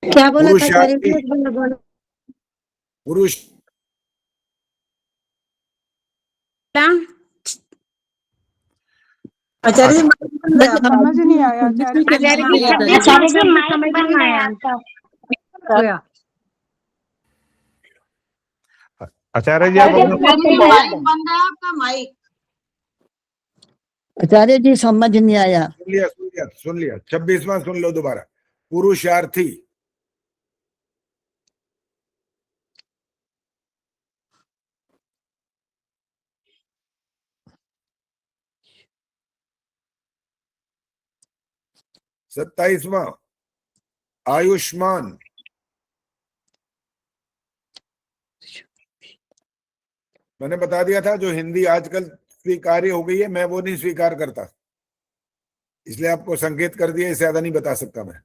क्या बोला था आचार्य पुरुषार्थी, जी, एक बार बोलो। पुरुष, क्या? आचार्य जी बंद है, बस समझ नहीं आया आचार्य जी। आचार्य जी आचार्य जी समझ नहीं आया आपका। आचार्य जी आप अपना माइक बंद है आपका माइक। आचार्य जी समझ नहीं आया। सुन लिया, सुन लिया, सुन लिया। 26वां सुन लो दोबारा, पुरुषार्थी। सत्ताईसवां आयुष्मान। मैंने बता दिया था, जो हिंदी आजकल स्वीकार्य हो गई है मैं वो नहीं स्वीकार करता, इसलिए आपको संकेत कर दिया, इससे ज्यादा नहीं बता सकता मैं।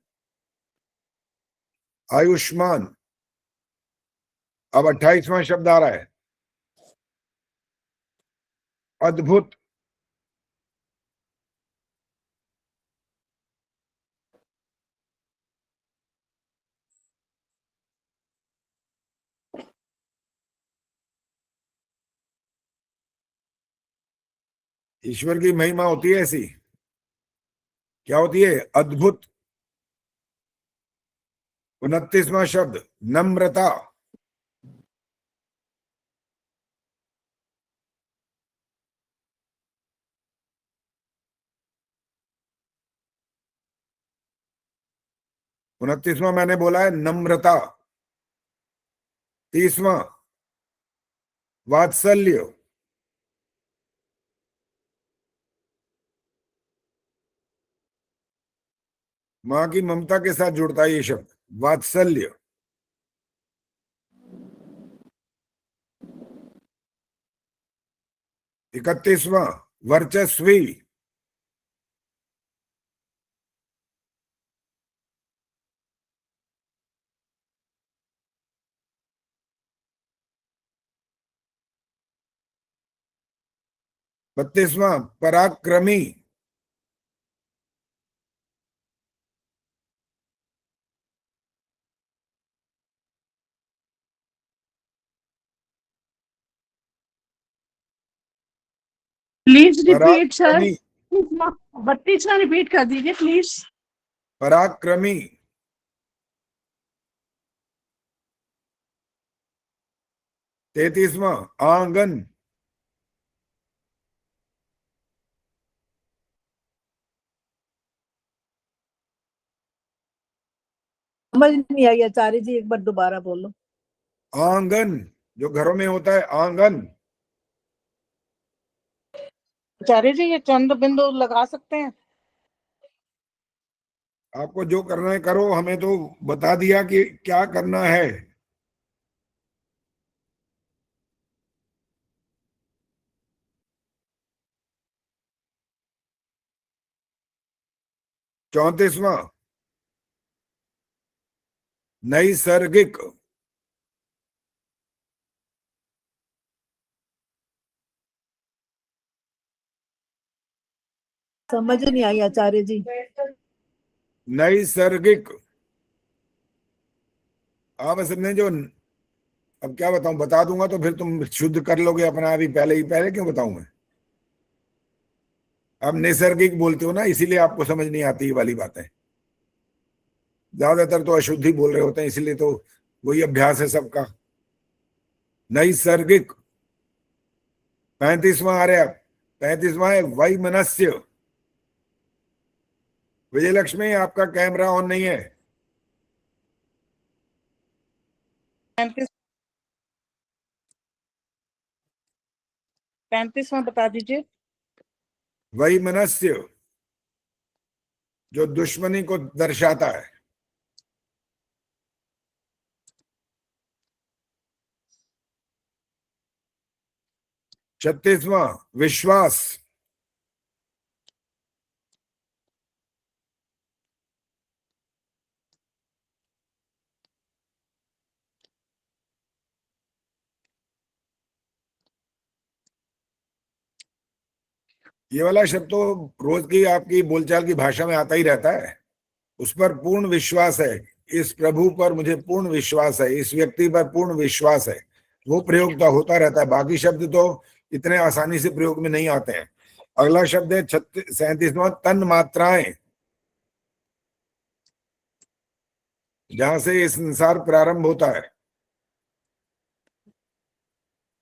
आयुष्मान। अब 28वां शब्द आ रहा है अद्भुत। ईश्वर की महिमा होती है ऐसी, क्या होती है? अद्भुत। 29वां शब्द नम्रता। उनतीसवां मैंने बोला है नम्रता। 30वां वात्सल्य। मां की ममता के साथ जुड़ता है ये शब्द वात्सल्य। 31वां वर्चस्वी। 32वां पराक्रमी, प्लीज रिपीट सर, पराक्रमी, 32वां रिपीट कर दीजिए प्लीज। पराक्रमी, 33वां आंगन, समझ नहीं आई आचार्य जी, एक बार दोबारा बोलो। आंगन जो घरों में होता है, आंगन। आचार्य जी ये चंद्र बिंदु लगा सकते हैं? आपको जो करना है करो, हमें तो बता दिया कि क्या करना है। चौंतीसवां नैसर्गिक, समझ नहीं आई आचार्य जी। नैसर्गिक। आप समझे जो, अब क्या बताऊं, बता दूंगा तो फिर तुम शुद्ध कर लोगे अपना अभी, पहले ही पहले क्यों बताऊं मैं। आप नैसर्गिक बोलते हो ना, इसीलिए आपको समझ नहीं आती ये वाली बातें। ज्यादातर तो अशुद्धि बोल रहे होते हैं, इसलिए तो वही अभ्यास है सबका। नैसर्गिक। 35वां आ रहा है, 35वां है वैमनस्य। विजयलक्ष्मी आपका कैमरा ऑन नहीं है। 35वां बता दीजिए। वैमनस्य जो दुश्मनी को दर्शाता है। 36वां विश्वास। ये वाला शब्द तो रोज की आपकी बोलचाल की भाषा में आता ही रहता है। उस पर पूर्ण विश्वास है, इस प्रभु पर मुझे पूर्ण विश्वास है, इस व्यक्ति पर पूर्ण विश्वास है, वो प्रयोग तो होता रहता है। बाकी शब्द तो इतने आसानी से प्रयोग में नहीं आते हैं। अगला शब्द है 37वां तन मात्राएं, जहां से ये संसार प्रारंभ होता है।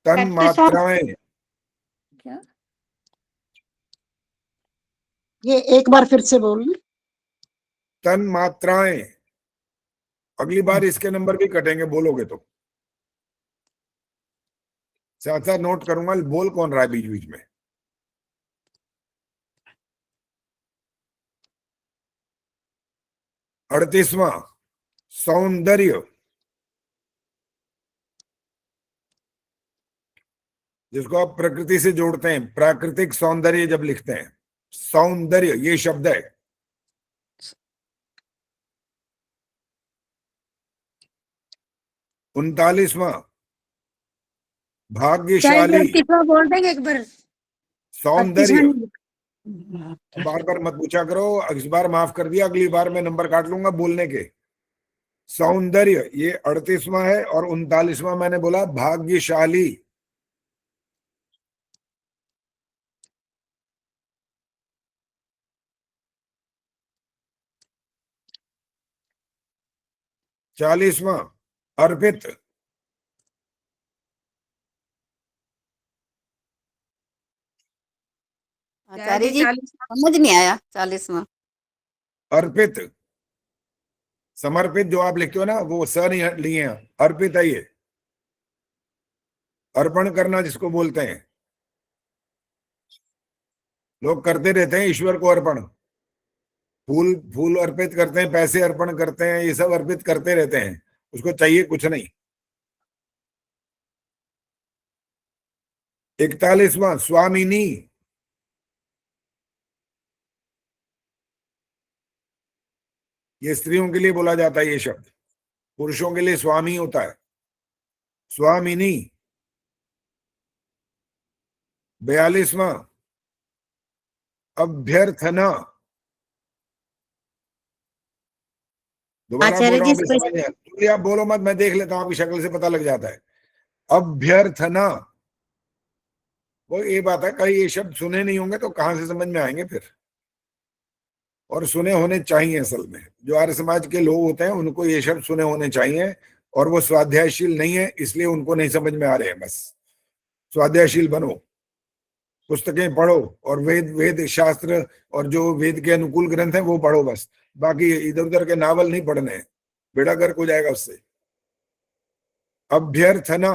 तन 35वां मात्राएं, क्या? ये एक बार फिर से बोल। तन मात्राएं। अगली बार इसके नंबर भी कटेंगे बोलोगे तो। साथ साथ नोट करूंगा बोल कौन रहा है बीच बीच में। 38वां सौंदर्य, जिसको आप प्रकृति से जोड़ते हैं, प्राकृतिक सौंदर्य जब लिखते हैं, सौंदर्य ये शब्द है। 39वां भाग्यशाली, बोल देंगे एक बार। सौंदर्य। बार बार मत पूछा करो, इस बार माफ कर दिया, अगली बार मैं नंबर काट लूंगा बोलने के। सौंदर्य ये 38वां है, और 39वां मैंने बोला भाग्यशाली। चालीसवां अर्पित, आचार्य जी 40 समझ नहीं आया 40वां। अर्पित समर्पित जो आप लिखते हो ना, वो स नहीं लिए हैं, अर्पित है ये। अर्पण करना जिसको बोलते हैं, लोग करते रहते हैं ईश्वर को अर्पण। फूल फूल अर्पित करते हैं, पैसे अर्पण करते हैं, ये सब अर्पित करते रहते हैं, उसको चाहिए कुछ नहीं। 41वां स्वामिनी, ये स्त्रियों के लिए बोला जाता है ये शब्द, पुरुषों के लिए स्वामी होता है, स्वामिनी। 42वां अभ्यर्थना। दोबारा बोल आचार्य रहा जी, हूँ, समझ नहीं आया तो आप बोलो मत, मैं देख लेता हूँ, आपकी शक्ल से पता लग जाता है। अभ्यर्थना, वो ये बात है, कहीं ये शब्द सुने नहीं होंगे तो कहाँ से समझ में आएंगे फिर, और सुने होने चाहिए। असल में जो आर्य समाज के लोग होते हैं उनको ये शब्द सुने होने चाहिए, और वो स्वाध्यायशील नहीं है इसलिए उनको नहीं समझ में आ रहे हैं। बस स्वाध्यायशील बनो, पुस्तकें पढ़ो, और वेद शास्त्र और जो वेद के अनुकूल ग्रंथ हैं वो पढ़ो बस। बाकी इधर उधर के नावल नहीं पढ़ने हैं, बेड़ा गर्क हो जाएगा उससे। अभ्यर्थना।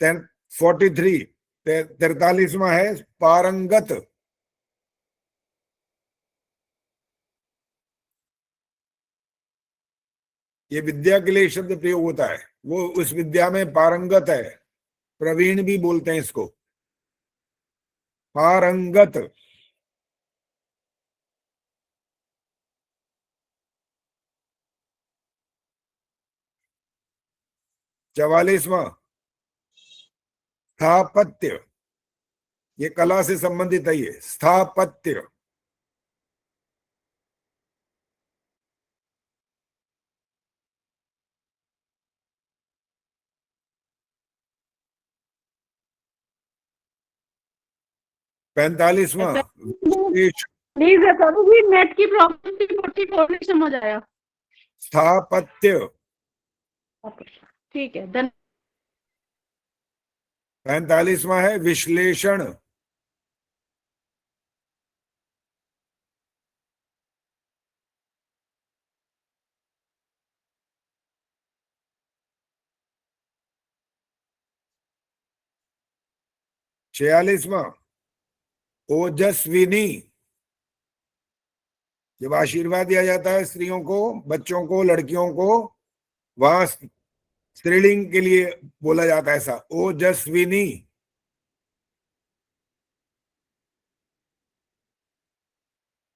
43, 43वां है पारंगत। ये विद्या के लिए शब्द प्रयोग होता है, वो उस विद्या में पारंगत है, प्रवीण भी बोलते हैं इसको, पारंगत। चवालीसवां स्थापत्य। ये कला से संबंधित है, ये स्थापत्य। पैंतालीसवां प्लीज करो भी, नेट की प्रॉब्लम थी, 44 नहीं समझ आया। स्थापत्य। ठीक है, धन्यवाद। 45वां है विश्लेषण। छियालीसवां ओजस्विनी। जब आशीर्वाद दिया जाता है स्त्रियों को, बच्चों को, लड़कियों को, वहां स्त्रीलिंग के लिए बोला जाता है ऐसा, ओजस्विनी।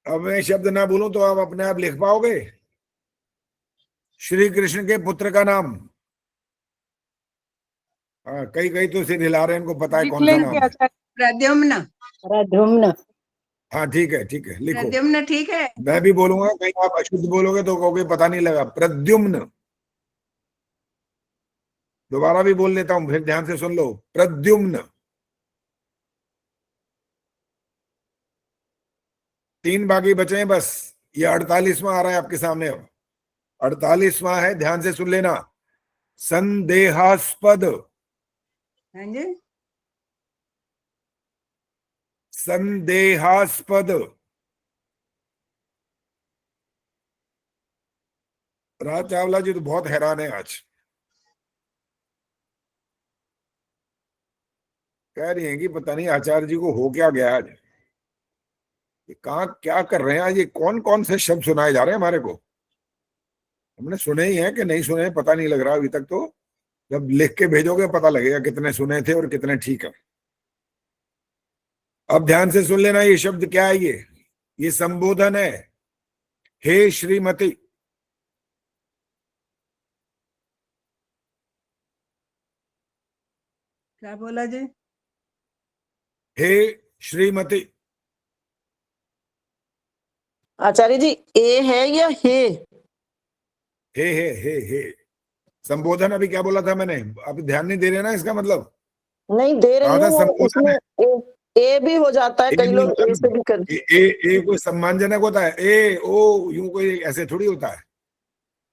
अब मैं शब्द ना बोलूं तो आप अपने आप लिख पाओगे। श्री कृष्ण के पुत्र का नाम। हाँ, कई कई तो सिर हिला रहे हैं, इनको पता है कौन सा नाम है। प्रद्युम्न। प्रद्युम्न। हाँ ठीक है, ठीक है, लिखो। प्रद्युम्न ठीक है। मैं भी बोलूंगा, कहीं आप अशुद्ध बोलोगे तो कहोगे पता नहीं लगा। प्रद्युम्न। दोबारा भी बोल लेता हूं, फिर ध्यान से सुन लो। प्रद्युम्न। 3 बाकी बचे हैं बस। ये 48वां आ रहा है आपके सामने। अब 48वां है, ध्यान से सुन लेना। संदेहास्पद। हाँ जी। संदेहास्पद। राज चावला जी तो बहुत हैरान है आज, कह रही हैं कि पता नहीं आचार्य जी को हो क्या गया आज, ये कहाँ क्या कर रहे हैं आज, ये कौन कौन से शब्द सुनाए जा रहे हैं हमारे को। हमने सुने ही हैं कि नहीं सुने पता नहीं लग रहा अभी तक, तो जब लिख के भेजोगे पता लगेगा कितने सुने थे और कितने ठीक है। अब ध्यान से सुन लेना, ये शब्द क्या है, ये संबोधन है। हे श्रीमती। क्या बोला जी? हे श्रीमती। आचार्य जी, ए है या हे? हे। संबोधन अभी क्या बोला था मैंने, आप ध्यान नहीं दे रहे ना, इसका मतलब नहीं दे रही आधा हूँ, संबोधन है। ए भी हो जाता है, कई लोग ए से भी कर। ए कोई सम्मानजनक होता है, ए ओ यूं कोई ऐसे थोड़ी होता है।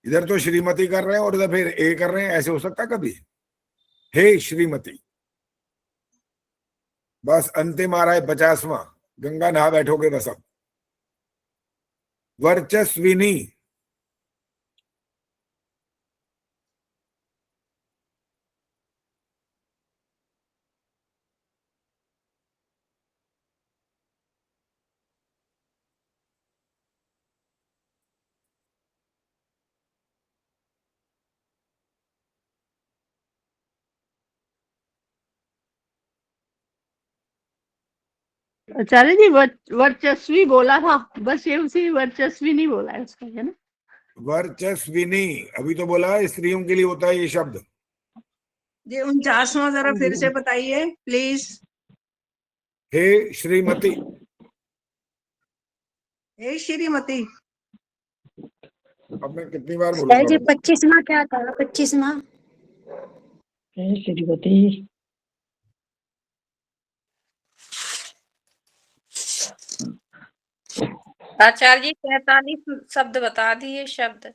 इधर तो श्रीमती कर रहे हैं और इधर फिर ए कर रहे हैं, ऐसे हो सकता है कभी? हे श्रीमती। बस अंतिम आ रहा है 50वां, गंगा नहा बैठोगे बस अब। वर्चस्विनी। आचार्य जी वर्चस्वी बोला था, बस ये उसी वर्चस्वी नहीं बोला है उसका, है ना? वर्चस्विनी अभी तो बोला है, स्त्रियों के लिए होता है ये शब्द। जी 49वां जरा फिर से बताइए प्लीज। हे श्रीमती, हे श्रीमती। अब मैं कितनी बार बोलूंगा? 25वां क्या कहा? 25वां श्रीमती। आचार्य जी 43 शब्द बता दिए शब्द,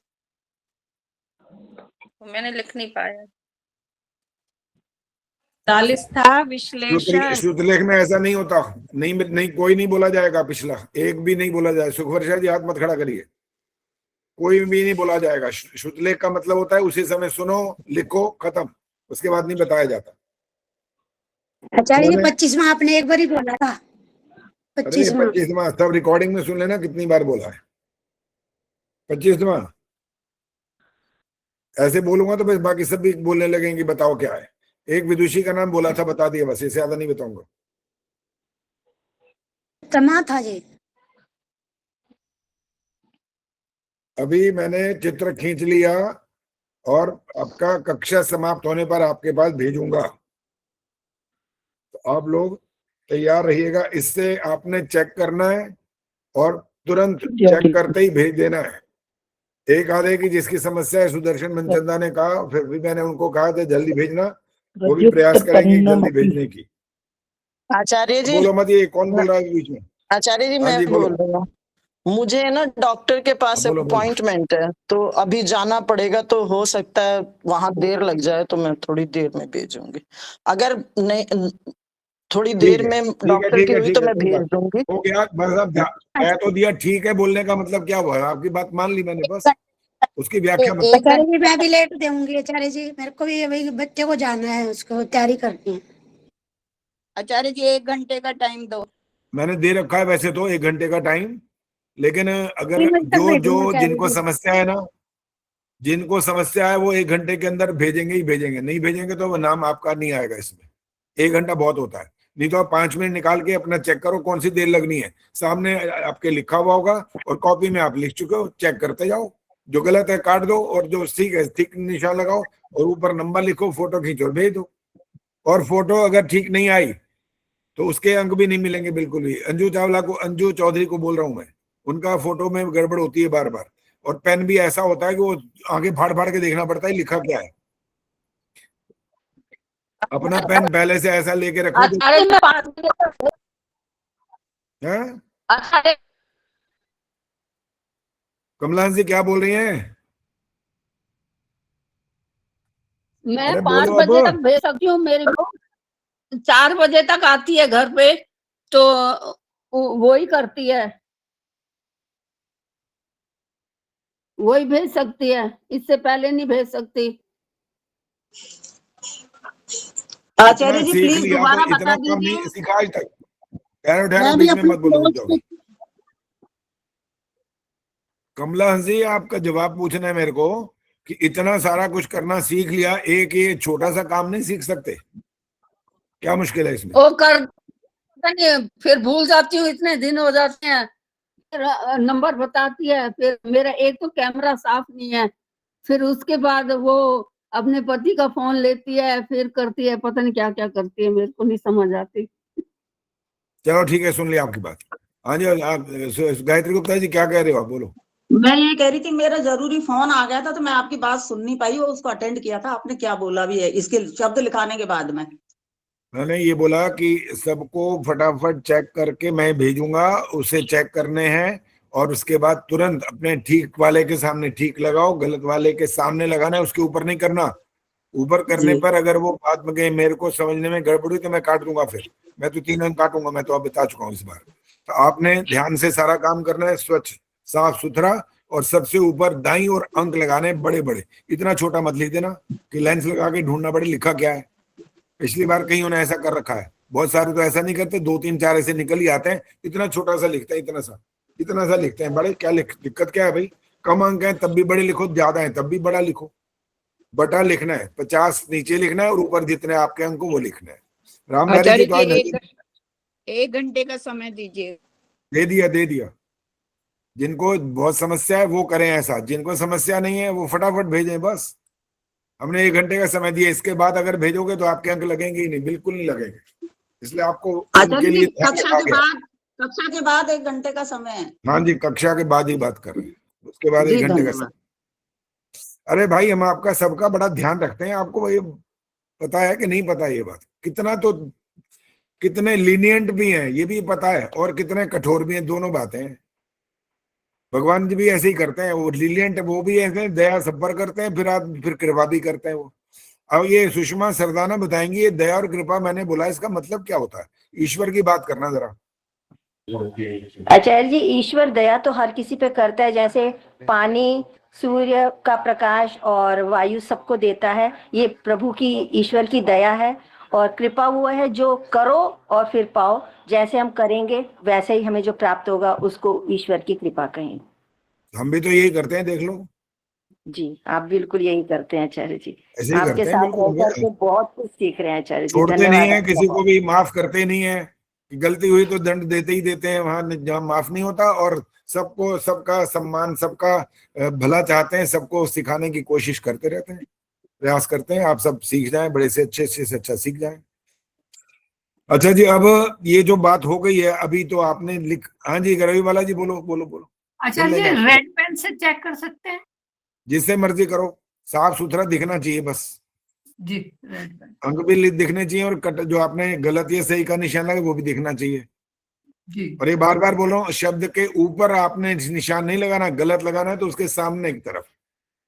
मैंने लिख नहीं पाया। 40 था विश्लेषण। श्रुतलेख में ऐसा नहीं होता, नहीं कोई नहीं बोला जाएगा, पिछला एक भी नहीं बोला जाए। सुखवर्षा जी हाथ मत खड़ा करिए, कोई भी नहीं बोला जाएगा। श्रुतलेख का मतलब होता है उसी समय सुनो, लिखो, खत्म, उसके बाद नहीं बताया जाता। आचार्य जी 25वां आपने एक बार ही बोला था। 25वां 25वां सब रिकॉर्डिंग में सुन लेना कितनी बार बोला है। 25वां ऐसे बोलूंगा तो बस बाकी सब भी बोलने लगेंगे बताओ क्या है। एक विदुषी का नाम बोला था, बता दिया, बस इससे ज्यादा नहीं बताऊंगा। तना था जी। अभी मैंने चित्र खींच लिया और आपका कक्षा समाप्त होने पर आपके पास भेजूंगा, तो आप लोग तैयार रहिएगा। इससे आपने चेक करना है और तुरंत चेक करते ही भेज देना है। एक आधे की जिसकी समस्या है, सुदर्शन मनचंदा ने कहा, फिर भी मैंने उनको कहा था जल्दी भेजना, वो भी प्रयास करेंगे जल्दी भेजने की। आचार्य जी, बोलो मत, ये कौन बोल रहा है बीच में? आचार्य जी हाँ मैं जी, बोलो। बोल रही हूँ। मुझे ना डॉक्टर के पास बोलो, बोलो। अपॉइंटमेंट है, तो अभी जाना पड़ेगा, तो हो सकता है वहां देर लग जाए, तो मैं थोड़ी देर में भेजूंगी। अगर नहीं थोड़ी देर में डॉक्टर की हुई तो मैं भेज दूंगी। हो गया बस। अब कह तो दिया, ठीक है बोलने का मतलब क्या हुआ? आपकी बात मान ली मैंने, बस उसकी व्याख्या मत। आचार्य जी मैं भी लेट दूंगी आचार्य जी, मेरे को भी अभी बच्चे को जाना है, उसको तैयारी करनी है। आचार्य जी 1 घंटे का टाइम दो। मैंने दे रखा है वैसे तो 1 घंटे का टाइम, लेकिन अगर 3 मिनट तक जो भेजूंगा आचार्य जिनको जी। समस्या है ना, जिनको समस्या है वो 1 घंटे के अंदर भेजेंगे ही भेजेंगे, नहीं भेजेंगे तो वो नाम आपका नहीं आएगा इसमें। 1 घंटा बहुत होता है, नहीं तो आप 5 मिनट निकाल के अपना चेक करो कौन सी देर लगनी है। सामने आपके लिखा हुआ होगा और कॉपी में आप लिख चुके हो, चेक करते जाओ। जो गलत है काट दो और जो ठीक है ठीक निशान लगाओ और ऊपर नंबर लिखो, फोटो खींचो और भेज दो। और फोटो अगर ठीक नहीं आई तो उसके अंक भी नहीं मिलेंगे बिल्कुल भी। अंजू चावला को, अंजू चौधरी को बोल रहा हूं मैं, उनका फोटो में गड़बड़ होती है बार बार, और पेन भी ऐसा होता है कि वो आगे फाड़ फाड़ के देखना पड़ता है लिखा क्या है। अपना पेन पहले से ऐसा लेके रखो जो है। कमला जी क्या बोल रही हैं? मैं अरे 5 बोलो बजे अब। तक भेज सकती हूँ, मेरी को 4 बजे तक आती है घर पे, तो वो ही करती है, वही भेज सकती है, इससे पहले नहीं भेज सकती। आचार्य जी सीख प्लीज लिया दोबारा तो इतना बता काम दीजिए। नहीं सीखा आज तक। ठहरो ठहरो, मैं भी बीच में अपनी मत बोलो, रुक जाओ। दोस्त कमला हंसी, आपका जवाब पूछना है मेरे को कि इतना सारा कुछ करना सीख लिया, एक ये छोटा सा काम नहीं सीख सकते? क्या मुश्किल है इसमें? वो कर नहीं, फिर भूल जाती हूँ, इतने दिन हो जाते हैं, फिर नंबर बताती है, फिर मेरा एक तो कैमरा साफ नहीं है, फिर उसके बाद वो अपने पति का फोन लेती है, फिर करती है, पता नहीं क्या क्या करती है, मेरे को नहीं समझ आती। चलो ठीक है, सुन लिया आपकी बात। हाँ जी, आप गायत्री गुप्ता जी क्या कह रहे हो आप? बोलो। मैं ये कह रही थी, मेरा जरूरी फोन आ गया था तो मैं आपकी बात सुन नहीं पाई, और उसको अटेंड किया था। आपने क्या बोला भी है इसके शब्द लिखाने के बाद में? मैंने ये बोला कि सबको फटाफट चेक करके मैं भेजूंगा, उसे चेक करने हैं और उसके बाद तुरंत अपने ठीक वाले के सामने ठीक लगाओ, गलत वाले के सामने लगाना है, उसके ऊपर नहीं करना। ऊपर करने पर अगर वो बात में गए मेरे को समझने में गड़बड़ हुई तो मैं काट दूंगा, फिर मैं तो 3 अंक काटूंगा, मैं तो अब बता चुका हूँ इस बार। तो आपने ध्यान से सारा काम करना है, स्वच्छ साफ सुथरा, और सबसे ऊपर दाई और अंक लगाने बड़े बड़े। इतना छोटा मत लिख देना कि लेंस लगा के ढूंढना पड़े लिखा क्या है। पिछली बार कहीं उन्होंने ऐसा कर रखा है, बहुत सारे तो ऐसा नहीं करते, 2 3 4 ऐसे निकल ही आते हैं। इतना छोटा सा लिखते हैं, इतना सा लिखते हैं। बड़े क्या दिक्कत क्या है भाई? कम अंक है तब भी बड़े लिखो, ज्यादा है तब भी बड़ा लिखो। बटा लिखना है, 50 नीचे लिखना है और ऊपर जितने आपके अंक वो लिखना है। रामधारी जी तो आज 1 घंटे का समय दीजिए। दे दिया। जिनको बहुत समस्या है वो करें ऐसा, जिनको समस्या नहीं है वो फटाफट भेजें। बस हमने 1 घंटे का समय दिया, इसके बाद अगर भेजोगे तो आपके अंक लगेंगे ही नहीं, बिल्कुल नहीं लगेंगे। इसलिए आपको आचार्य उनके जी लिए ध्यान रखा गया। कक्षा के बाद 1 घंटे का समय है। हाँ जी, कक्षा के बाद ही बात कर रहे हैं, उसके बाद जी 1 घंटे का धन्यवाद। समय। अरे भाई, हम आपका सबका बड़ा ध्यान रखते हैं, आपको ये पता है कि नहीं पता ये बात? कितने लीनियंट भी हैं ये भी पता है, और कितने कठोर भी हैं, दोनों बातें हैं। भगवान जी भी ऐसे ही करते हैं, वो लीनियंट वो भी ऐसे दया सब पर करते हैं, फिर कृपा भी करते हैं वो। अब ये सुषमा सरदाना बताएंगी, ये दया और कृपा मैंने बोला इसका मतलब क्या होता है? ईश्वर की बात करना जरा। आचार्य जी, ईश्वर दया तो हर किसी पे करता है, जैसे पानी, सूर्य का प्रकाश और वायु सबको देता है, ये प्रभु की, ईश्वर की दया है। और कृपा वो है जो करो और फिर पाओ, जैसे हम करेंगे वैसे ही हमें जो प्राप्त होगा उसको ईश्वर की कृपा कहें। हम भी तो यही करते हैं, देख लो। जी, आप बिल्कुल यही करते हैं आचार्य जी। ऐसे ही आपके करते हैं, साथ रह बिल्कुल। करके बहुत कुछ सीख रहे हैं आचार्य जी। छोड़ते नहीं धन्यवाद है आपका किसी को बहुत। भी, माफ करते नहीं है। गलती हुई तो दंड देते ही देते हैं, वहां जहाँ माफ नहीं होता। और सबको, सबका सम्मान, सबका भला चाहते हैं, सबको सिखाने की कोशिश करते रहते हैं, प्रयास करते हैं आप सब सीख जाएं, बड़े से अच्छा सीख जाएं। अच्छा जी, अब ये जो बात हो गई है अभी, तो आपने हाँ जी रवि वाला जी, बोलो बोलो बोलो। आचार्य जी, रेड पेन से चेक कर सकते हैं? जिससे मर्जी करो, साफ सुथरा दिखना चाहिए बस। जी, रेड पेन। अंक भी दिखने चाहिए, और जो आपने गलत या सही का निशान लगा वो भी दिखना चाहिए। जी। और ये बार बार बोल रहा हूँ, शब्द के ऊपर आपने निशान नहीं लगाना, गलत लगाना है तो उसके सामने की तरफ,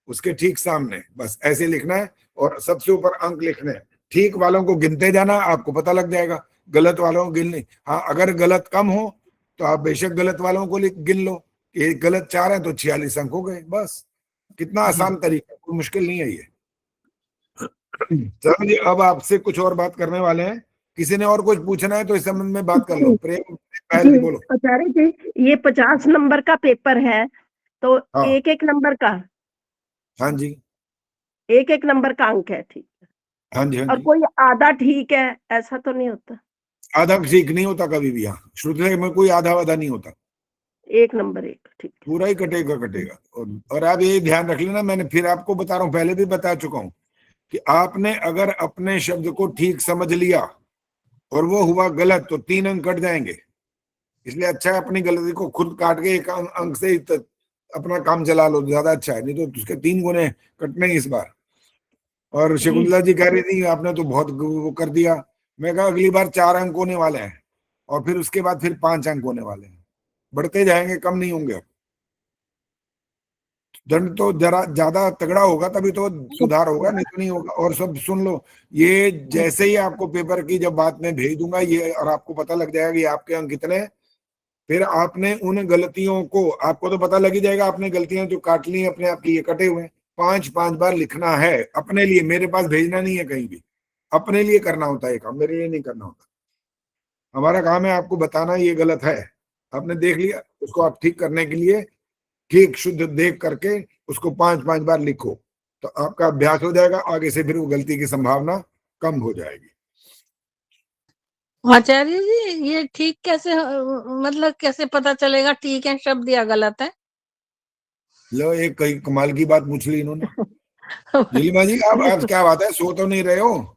उसके ठीक सामने, बस ऐसे लिखना है। और सबसे ऊपर अंक लिखने हैं। ठीक वालों को गिनते जाना, आपको पता लग जाएगा। गलत वालों को गिन नहीं। हाँ, अगर गलत कम हो तो आप बेशक गलत वालों को गिन लो। ये गलत 4 है तो 46 अंक हो गए, बस। कितना आसान तरीका, कोई मुश्किल नहीं है ये। चलो जी, अब आपसे कुछ और बात करने वाले हैं। किसी ने और कुछ पूछना है तो इस संबंध में बात कर लो। प्रेम पहल जी बोलो। आचार्य जी, ये 50 नंबर का पेपर है, तो हाँ। एक एक नंबर का, हाँ जी, एक एक नंबर का अंक है, ठीक है। हाँ जी, हाँ और जी। कोई आधा ठीक है ऐसा तो नहीं होता? आधा ठीक नहीं होता कभी भी, यहाँ श्रुति में कोई आधा वाधा नहीं होता, एक नंबर एक, ठीक है। पूरा ही कटेगा कटेगा। और आप ये ध्यान रख लेना, मैंने फिर आपको बता रहा हूँ, पहले भी बता चुका हूँ कि आपने अगर अपने शब्द को ठीक समझ लिया और वो हुआ गलत तो 3 अंक कट जाएंगे। इसलिए अच्छा है अपनी गलती को खुद काट के 1 अंक से अपना काम चला लो, ज्यादा अच्छा है। नहीं तो उसके 3 गुने कटने इस बार। और शकुंतला जी कह रही थी आपने तो बहुत वो कर दिया। मैं कहा अगली बार 4 अंक होने वाले हैं, और फिर उसके बाद फिर 5 अंक होने वाले हैं, बढ़ते जाएंगे, कम नहीं होंगे। दंड तो जरा ज्यादा तगड़ा होगा तभी तो सुधार होगा, नहीं तो नहीं होगा। और सब सुन लो, ये जैसे ही आपको पेपर की जब बात में भेज दूंगा ये, और आपको पता लग जाएगा कि आपके अंक कितने, फिर आपने उन गलतियों को, आपको तो पता लग ही जाएगा, आपने गलतियां जो काट ली अपने आप की, ये कटे हुए 5-5 बार लिखना है अपने लिए। मेरे पास भेजना नहीं है कहीं भी, अपने लिए करना होता है ये काम, मेरे लिए नहीं करना होता। हमारा काम है आपको बताना ये गलत है, आपने देख लिया, उसको आप ठीक करने के लिए ठीक शुद्ध देख करके उसको 5-5 बार लिखो, तो आपका अभ्यास हो जाएगा। आगे से फिर वो गलती की संभावना कम हो जाएगी। आचार्य जी, ये ठीक कैसे, मतलब कैसे पता चलेगा ठीक है शब्द या गलत है? लो, एक कई कमाल की बात पूछ ली इन्होंने। नीलिमा जी, आप क्या बात है, सो तो नहीं रहे हो?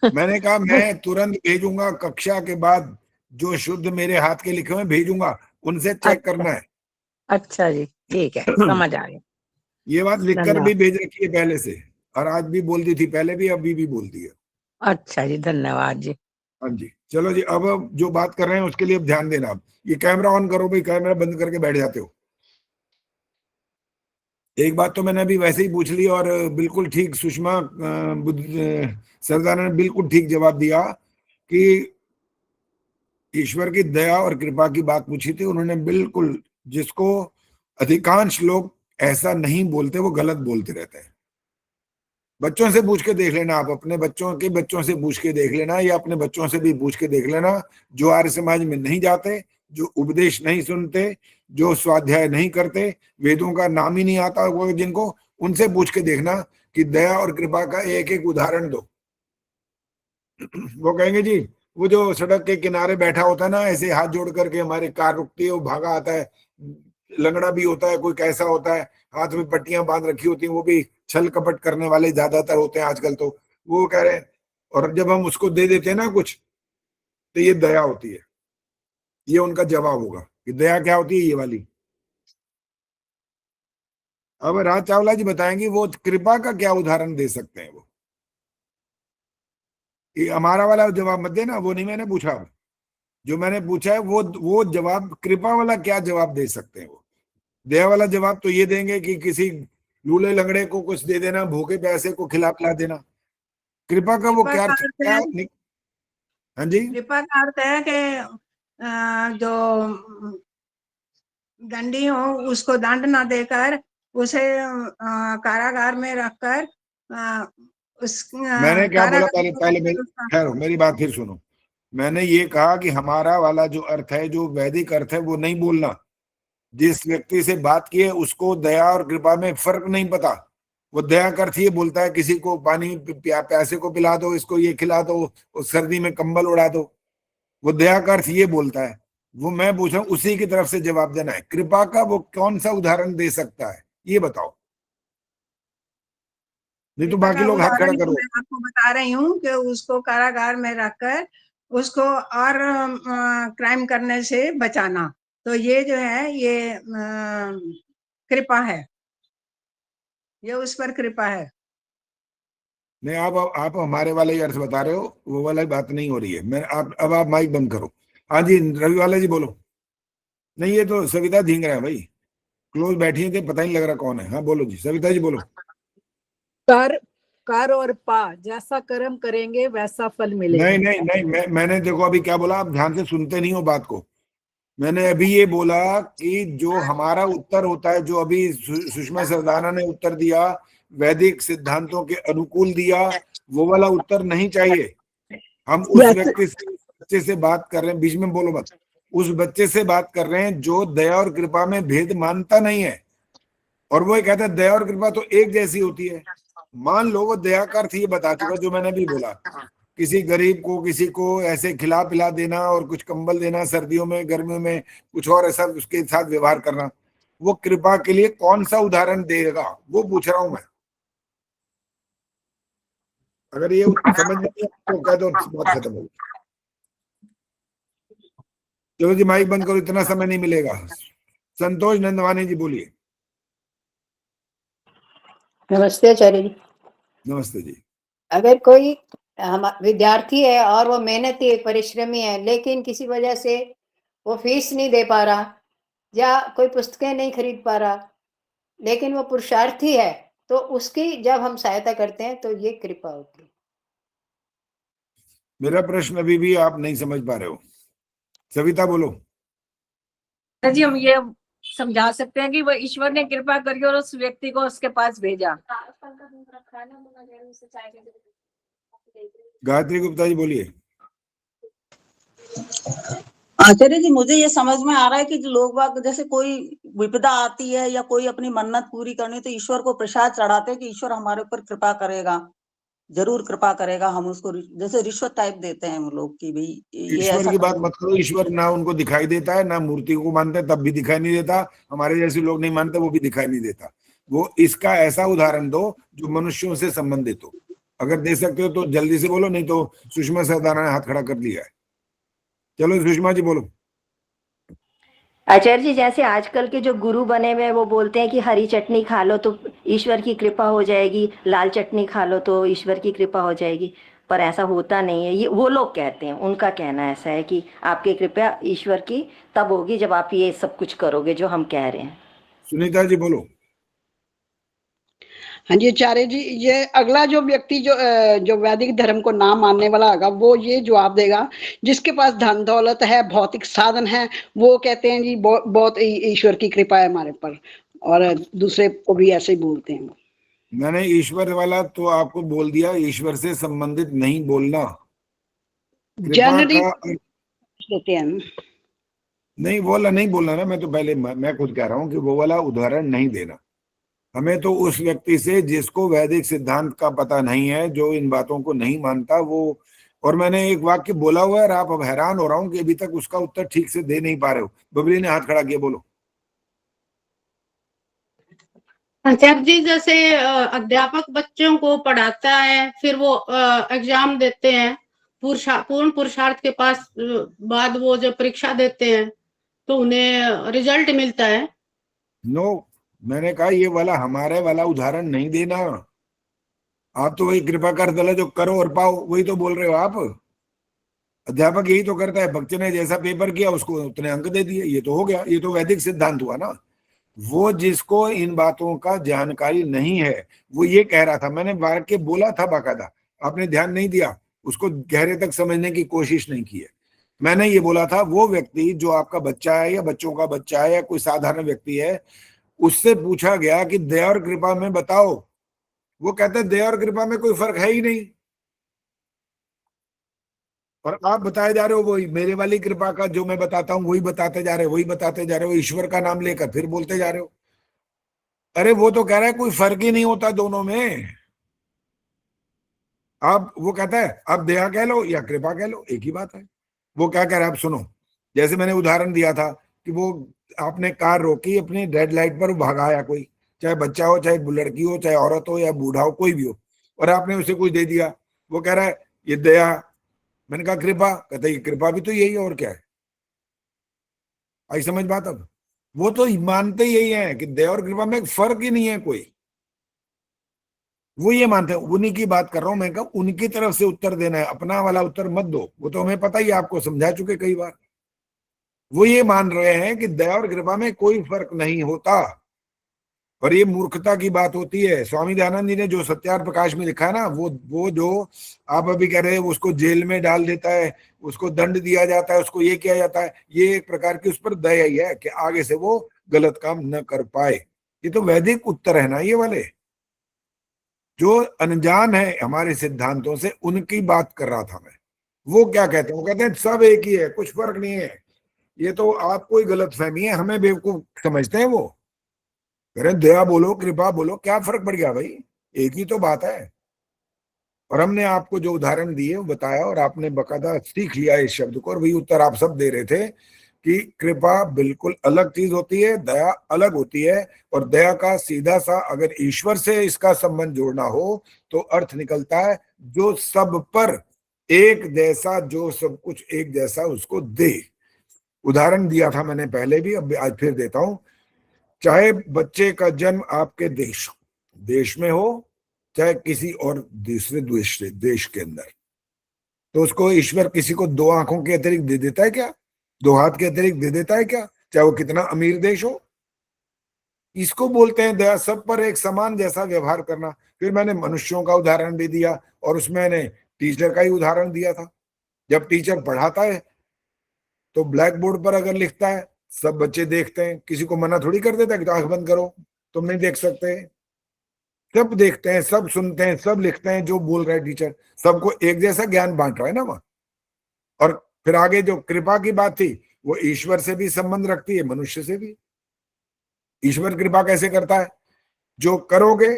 मैंने कहा मैं तुरंत भेजूंगा, कक्षा के बाद जो शुद्ध मेरे हाथ के लिखे हुए भेजूंगा, उनसे चेक करना है। अच्छा जी, ठीक है, समझ आ गया। ये बात लिखकर भी भेज रखी है पहले से, और आज भी बोल दी थी, पहले भी अभी भी बोलती है। अच्छा जी, धन्यवाद जी। हाँ जी, चलो जी, अब जो बात कर रहे हैं उसके लिए अब ध्यान देना। आप ये कैमरा ऑन करो भाई, कैमरा बंद करके बैठ जाते हो। एक बात तो मैंने अभी वैसे ही पूछ ली, और बिल्कुल ठीक सुषमा सरदार ने बिल्कुल ठीक जवाब दिया कि ईश्वर की दया और कृपा की बात पूछी थी उन्होंने, बिल्कुल, जिसको अधिकांश लोग ऐसा नहीं बोलते, वो गलत बोलते रहते हैं। बच्चों से पूछ के देख लेना, आप अपने बच्चों से पूछ के देख लेना, या अपने बच्चों से भी पूछ के देख लेना, जो आर्य समाज में नहीं जाते, जो उपदेश नहीं सुनते, जो स्वाध्याय नहीं करते, वेदों का नाम ही नहीं आता वो जिनको, उनसे पूछ के देखना कि दया और कृपा का एक एक उदाहरण दो। वो कहेंगे जी, वो जो सड़क के किनारे बैठा होता है ना, ऐसे हाथ जोड़ करके, हमारी कार रुकती है, वो भागा आता है, लंगड़ा भी होता है, कोई कैसा होता है, हाथ में पट्टियां बांध रखी होती हैं, वो भी छल कपट करने वाले ज्यादातर होते हैं आजकल तो। वो कह रहे हैं, और जब हम उसको दे देते हैं ना कुछ, तो ये दया होती है। ये उनका जवाब होगा कि दया क्या होती है, ये वाली। अब राज चावला जी बताएंगे वो कृपा का क्या उदाहरण दे सकते हैं। वो ये हमारा वाला जवाब मत देना, वो नहीं मैंने पूछा। जो मैंने पूछा है वो जवाब, कृपा वाला क्या जवाब दे सकते हैं। वो दया वाला जवाब तो ये देंगे कि किसी लूले लंगड़े को कुछ दे देना, भूखे प्यासे को खिला पिला देना। कृपा का वो क्या अर्थ क्या? हाँ जी, कृपा का अर्थ है कि जो दंडी हो उसको दंड ना देकर उसे कारागार में रखकर मैंने क्या बोला पहले खैर मेरी बात फिर सुनो। मैंने ये कहा कि हमारा वाला जो अर्थ है, जो वैदिक अर्थ है, वो नहीं बोलना। जिस व्यक्ति से बात की है उसको दया और कृपा में फर्क नहीं पता। वो दया का अर्थ ये बोलता है किसी को पानी प्यासे को पिला दो, इसको ये खिला दो, सर्दी में कंबल उड़ा दो। वो दया का अर्थ ये बोलता है। वो मैं पूछ रहा हूँ उसी की तरफ से जवाब देना है। कृपा का वो कौन सा उदाहरण दे सकता है, ये बताओ। नहीं तो बाकी लोग हाथ खड़ा करो। मैं आपको बता रही हूँ कि उसको कारागार में रखकर उसको और क्राइम करने से बचाना, तो ये जो है ये कृपा है, ये उस पर कृपा है। नहीं, आप हमारे वाले ही अर्थ बता रहे हो, वो वाला बात नहीं हो रही है। मैं अब आप माइक बंद करो। हाँ जी, रवि वाला जी बोलो। नहीं, ये तो सविता धींग रहा है भाई, क्लोज बैठी थे, पता नहीं लग रहा कौन है। हाँ बोलो जी, सविता जी बोलो। कर और पा, जैसा कर्म करेंगे वैसा फल मिलेगा। नहीं, मैंने देखो अभी क्या बोला, आप ध्यान से सुनते नहीं हो बात को। मैंने अभी ये बोला कि जो हमारा उत्तर होता है, जो अभी सुषमा सरदाना ने उत्तर दिया वैदिक सिद्धांतों के अनुकूल दिया, वो वाला उत्तर नहीं चाहिए। हम उस व्यक्ति से, बच्चे से बात कर रहे हैं, बीच में बोलो मत, उस बच्चे से बात कर रहे हैं जो दया और कृपा में भेद मानता नहीं है। और वो कहता है दया और कृपा तो एक जैसी होती है। मान लो वो दया का अर्थ ये बता चुका जो मैंने भी बोला, किसी गरीब को, किसी को ऐसे खिला पिला देना और कुछ कंबल देना, सर्दियों में गर्मियों में कुछ और ऐसा उसके साथ व्यवहार करना। वो कृपा के लिए कौन सा उदाहरण देगा, वो पूछ रहा हूं मैं। अगर ये समझ में नहीं तो कह दो, बात खत्म होगी। चलो जी माइक बंद करो, इतना समय नहीं मिलेगा। संतोष नंदवानी जी बोलिए। नमस्ते आचार्य जी। नमस्ते जी। अगर कोई विद्यार्थी है और वो मेहनती है, परिश्रमी है, लेकिन किसी वजह से वो फीस नहीं दे पा रहा या कोई पुस्तकें नहीं खरीद पा रहा, लेकिन वो पुरुषार्थी है, तो उसकी जब हम सहायता करते हैं तो ये कृपा होती है। मेरा प्रश्न अभी भी आप नहीं समझ पा रहे हो। सविता बोलो। जी हम ये समझा सकते हैं कि वो ईश्वर ने कृपा करी और उस व्यक्ति को उसके पास भेजा। गायत्री गुप्ता जी बोलिए। आचार्य जी, मुझे ये समझ में आ रहा है कि जो लोग बाग जैसे कोई विपदा आती है या कोई अपनी मन्नत पूरी करनी तो ईश्वर को प्रसाद चढ़ाते हैं कि ईश्वर हमारे ऊपर कृपा करेगा, जरूर कृपा करेगा। हम उसको जैसे रिश्वत टाइप देते हैं वो लोग की भाई ये ईश्वर ऐसा की बात मत करो। ईश्वर ना उनको दिखाई देता है, ना मूर्ति को मानते हैं तब भी दिखाई नहीं देता। हमारे जैसे लोग नहीं मानते, वो भी दिखाई नहीं देता। वो इसका ऐसा उदाहरण दो जो मनुष्यों से संबंधित हो। अगर दे सकते हो तो जल्दी से बोलो, नहीं तो सुषमा सरदाना ने हाथ खड़ा कर लिया है। चलो सुषमा जी बोलो। आचार्य जी, जैसे आजकल के जो गुरु बने हुए हैं वो बोलते हैं कि हरी चटनी खा लो तो ईश्वर की कृपा हो जाएगी, लाल चटनी खा लो तो ईश्वर की कृपा हो जाएगी, पर ऐसा होता नहीं है। ये वो लोग कहते हैं, उनका कहना ऐसा है कि आपकी कृपा ईश्वर की तब होगी जब आप ये सब कुछ करोगे जो हम कह रहे हैं। सुनीता जी बोलो। हाँ जी आचार्य जी, ये अगला जो व्यक्ति जो वैदिक धर्म को ना मानने वाला होगा वो ये जवाब देगा, जिसके पास धन दौलत है, भौतिक साधन है, वो कहते हैं जी बहुत ईश्वर की कृपा है हमारे पर, और दूसरे को भी ऐसे ही बोलते हैं। मैंने ईश्वर वाला तो आपको बोल दिया, ईश्वर से संबंधित नहीं बोलना। जनरली देते हैं नहीं, वो वाला नहीं बोलना ना। मैं तो पहले मैं खुद कह रहा हूँ कि वो वाला उदाहरण नहीं देना हमें। तो उस व्यक्ति से जिसको वैदिक सिद्धांत का पता नहीं है, जो इन बातों को नहीं मानता, वो। और मैंने एक वाक्य बोला हुआ है और आप अब हैरान हो रहा हूँ कि अभी तक उसका उत्तर ठीक से दे नहीं पा रहे हो। बबली ने हाथ खड़ा किया, बोलो। आचार्य जी, जैसे अध्यापक बच्चों को पढ़ाता है, फिर वो एग्जाम देते हैं, पूर्ण पुरुषार्थ के पास बाद वो जब परीक्षा देते हैं तो उन्हें रिजल्ट मिलता है। नो, मैंने कहा ये वाला हमारे वाला उदाहरण नहीं देना। आप तो वही कृपा कर दला जो करो और पाओ, वही तो बोल रहे हो आप। अध्यापक यही तो करता है, बच्चे ने जैसा पेपर किया उसको उतने अंक दे दिए, ये तो हो गया, ये तो वैदिक सिद्धांत हुआ ना। वो जिसको इन बातों का जानकारी नहीं है वो ये कह रहा था, मैंने वाक्य बोला था बाकायदा, आपने ध्यान नहीं दिया, उसको गहरे तक समझने की कोशिश नहीं की है। मैंने ये बोला था वो व्यक्ति जो आपका बच्चा है या बच्चों का बच्चा है या कोई साधारण व्यक्ति है, उससे पूछा गया कि दया और कृपा में बताओ, वो कहता है दया और कृपा में कोई फर्क है ही नहीं। और आप बताए जा रहे हो वही मेरे वाली कृपा का जो मैं बताता हूं वही बताते जा रहे हो, वही बताते जा रहे हो, ईश्वर का नाम लेकर फिर बोलते जा रहे हो। अरे वो तो कह रहा है कोई फर्क ही नहीं होता दोनों में। आप, वो कहता है आप दया कह लो या कृपा कह लो, एक ही बात है। वो क्या कह रहा है आप सुनो, जैसे मैंने उदाहरण दिया था कि वो आपने कार रोकी अपनी रेड लाइट पर, भगाया कोई, चाहे बच्चा हो, चाहे लड़की हो, चाहे औरत हो या बूढ़ा हो, कोई भी हो, और आपने उसे कुछ दे दिया। वो कह रहा है ये दया। मैंने कहा कृपा, कहता है ये कृपा भी तो यही है और क्या है। आई समझ बात? अब वो तो मानते यही है कि दया और कृपा में फर्क ही नहीं है कोई, वो ये मानते हैं। उन्हीं की बात कर रहा हूं मैं, कहा उनकी तरफ से उत्तर देना है, अपना वाला उत्तर मत दो, वो तो हमें पता ही, आपको समझा चुके कई बार। वो ये मान रहे हैं कि दया और कृपा में कोई फर्क नहीं होता, और ये मूर्खता की बात होती है। स्वामी दयानंद जी ने जो सत्यार्थ प्रकाश में लिखा है ना, वो जो आप अभी कह रहे हैं उसको जेल में डाल देता है, उसको दंड दिया जाता है, उसको ये किया जाता है, ये एक प्रकार की उस पर दया ही है कि आगे से वो गलत काम न कर पाए। ये तो वैदिक उत्तर है ना ये वाले। जो अनजान है हमारे सिद्धांतों से उनकी बात कर रहा था मैं। वो क्या कहते हैं, वो कहते हैं सब एक ही है, कुछ फर्क नहीं है। ये तो आपको ही गलत फहमी है, हमें बेवकूफ समझते हैं। वो कह रहे दया बोलो कृपा बोलो, क्या फर्क पड़ गया भाई, एक ही तो बात है। और हमने आपको जो उदाहरण दिए वो बताया, और आपने बकायदा सीख लिया इस शब्द को, और वही उत्तर आप सब दे रहे थे कि कृपा बिल्कुल अलग चीज होती है, दया अलग होती है। और दया का सीधा सा अगर ईश्वर से इसका संबंध जोड़ना हो तो अर्थ निकलता है जो सब पर एक जैसा, जो सब कुछ एक जैसा उसको दे। उदाहरण दिया था मैंने पहले भी, अब आज फिर देता हूं। चाहे बच्चे का जन्म आपके देश में हो, चाहे किसी और दूसरे देश के अंदर, तो उसको ईश्वर किसी को 2 आंखों के अतिरिक्त दे देता है क्या? 2 हाथ के अतिरिक्त दे देता है क्या? चाहे वो कितना अमीर देश हो। इसको बोलते हैं दया, सब पर एक समान जैसा व्यवहार करना। फिर मैंने मनुष्यों का उदाहरण भी दिया, और उसमें मैंने टीचर का ही उदाहरण दिया था। जब टीचर पढ़ाता है तो ब्लैक बोर्ड पर अगर लिखता है सब बच्चे देखते हैं, किसी को मना थोड़ी कर देता है कि तो आंख बंद करो, तुम नहीं देख सकते। सब देखते हैं, सब सुनते हैं, सब लिखते हैं जो बोल रहा है टीचर, सबको एक जैसा ज्ञान बांट रहा है ना वहां। और फिर आगे जो कृपा की बात थी वो ईश्वर से भी संबंध रखती है, मनुष्य से भी। ईश्वर कृपा कैसे करता है? जो करोगे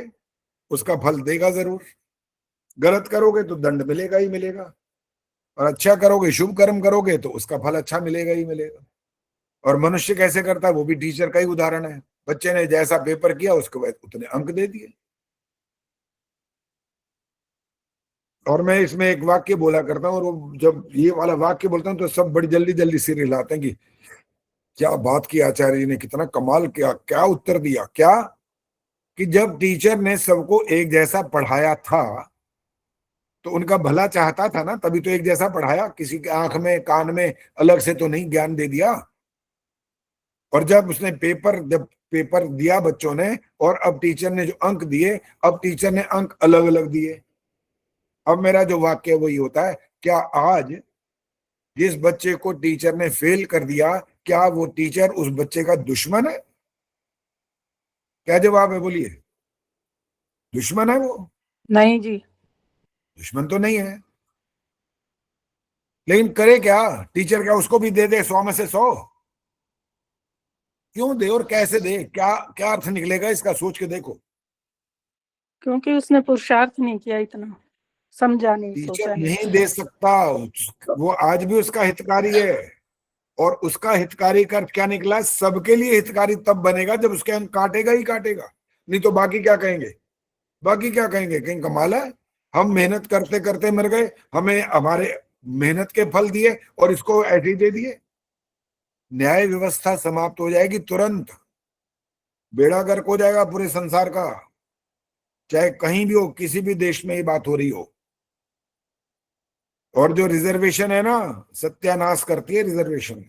उसका फल देगा जरूर, गलत करोगे तो दंड मिलेगा ही मिलेगा, और अच्छा करोगे, शुभ कर्म करोगे तो उसका फल अच्छा मिलेगा ही मिलेगा। और मनुष्य कैसे करता है वो भी टीचर का ही उदाहरण है। बच्चे ने जैसा पेपर किया उसको उतने अंक दे दिए। और मैं इसमें एक वाक्य बोला करता हूँ, और वो जब ये वाला वाक्य बोलता हूँ तो सब बड़ी जल्दी जल्दी सिर हिलाते हैं कि क्या बात की आचार्य जी ने, कितना कमाल किया, क्या उत्तर दिया। क्या कि जब टीचर ने सबको एक जैसा पढ़ाया था तो उनका भला चाहता था ना, तभी तो एक जैसा पढ़ाया, किसी के आंख में कान में अलग से तो नहीं ज्ञान दे दिया। और जब उसने पेपर दिया बच्चों ने, और अब टीचर ने जो अंक दिए, अब टीचर ने अंक अलग अलग दिए। अब मेरा जो वाक्य वही होता है, क्या आज जिस बच्चे को टीचर ने फेल कर दिया, क्या वो टीचर उस बच्चे का दुश्मन है? क्या जवाब है बोलिए? दुश्मन है वो? नहीं जी, दुश्मन तो नहीं है। लेकिन करे क्या टीचर? क्या उसको भी दे दे 100 में से 100? क्यों दे और कैसे दे? क्या क्या अर्थ निकलेगा इसका, सोच के देखो। क्योंकि उसने पुरुषार्थ नहीं किया, इतना समझा नहीं, टीचर सोचा नहीं। नहीं दे सकता, वो आज भी उसका हितकारी है। और उसका हितकारी का क्या निकला? सबके लिए हितकारी तब बनेगा जब उसके अंक काटेगा ही काटेगा, नहीं तो बाकी क्या कहेंगे? बाकी क्या कहेंगे? कहीं कमाल है, हम मेहनत करते करते मर गए, हमें हमारे मेहनत के फल दिए और इसको ऐसे ही दे दिए। न्याय व्यवस्था समाप्त हो जाएगी तुरंत, बेड़ा गर्क हो जाएगा पूरे संसार का, चाहे कहीं भी हो, किसी भी देश में ये बात हो रही हो। और जो रिजर्वेशन है ना, सत्यानाश करती है रिजर्वेशन,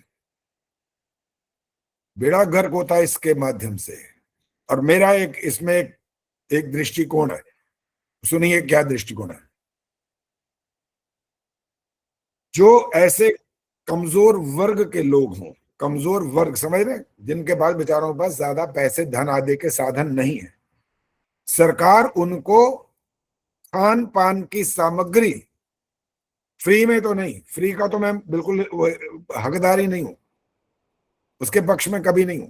बेड़ा गर्क होता है इसके माध्यम से। और मेरा इसमें एक दृष्टिकोण है, सुनिए क्या दृष्टिकोण है। जो ऐसे कमजोर वर्ग के लोग हों, कमजोर वर्ग समझ रहे, जिनके पास बेचारों के पास ज्यादा पैसे धन आदि के साधन नहीं है, सरकार उनको खान पान की सामग्री फ्री में तो नहीं, फ्री का तो मैं बिल्कुल हकदार ही नहीं हूं, उसके पक्ष में कभी नहीं हूं,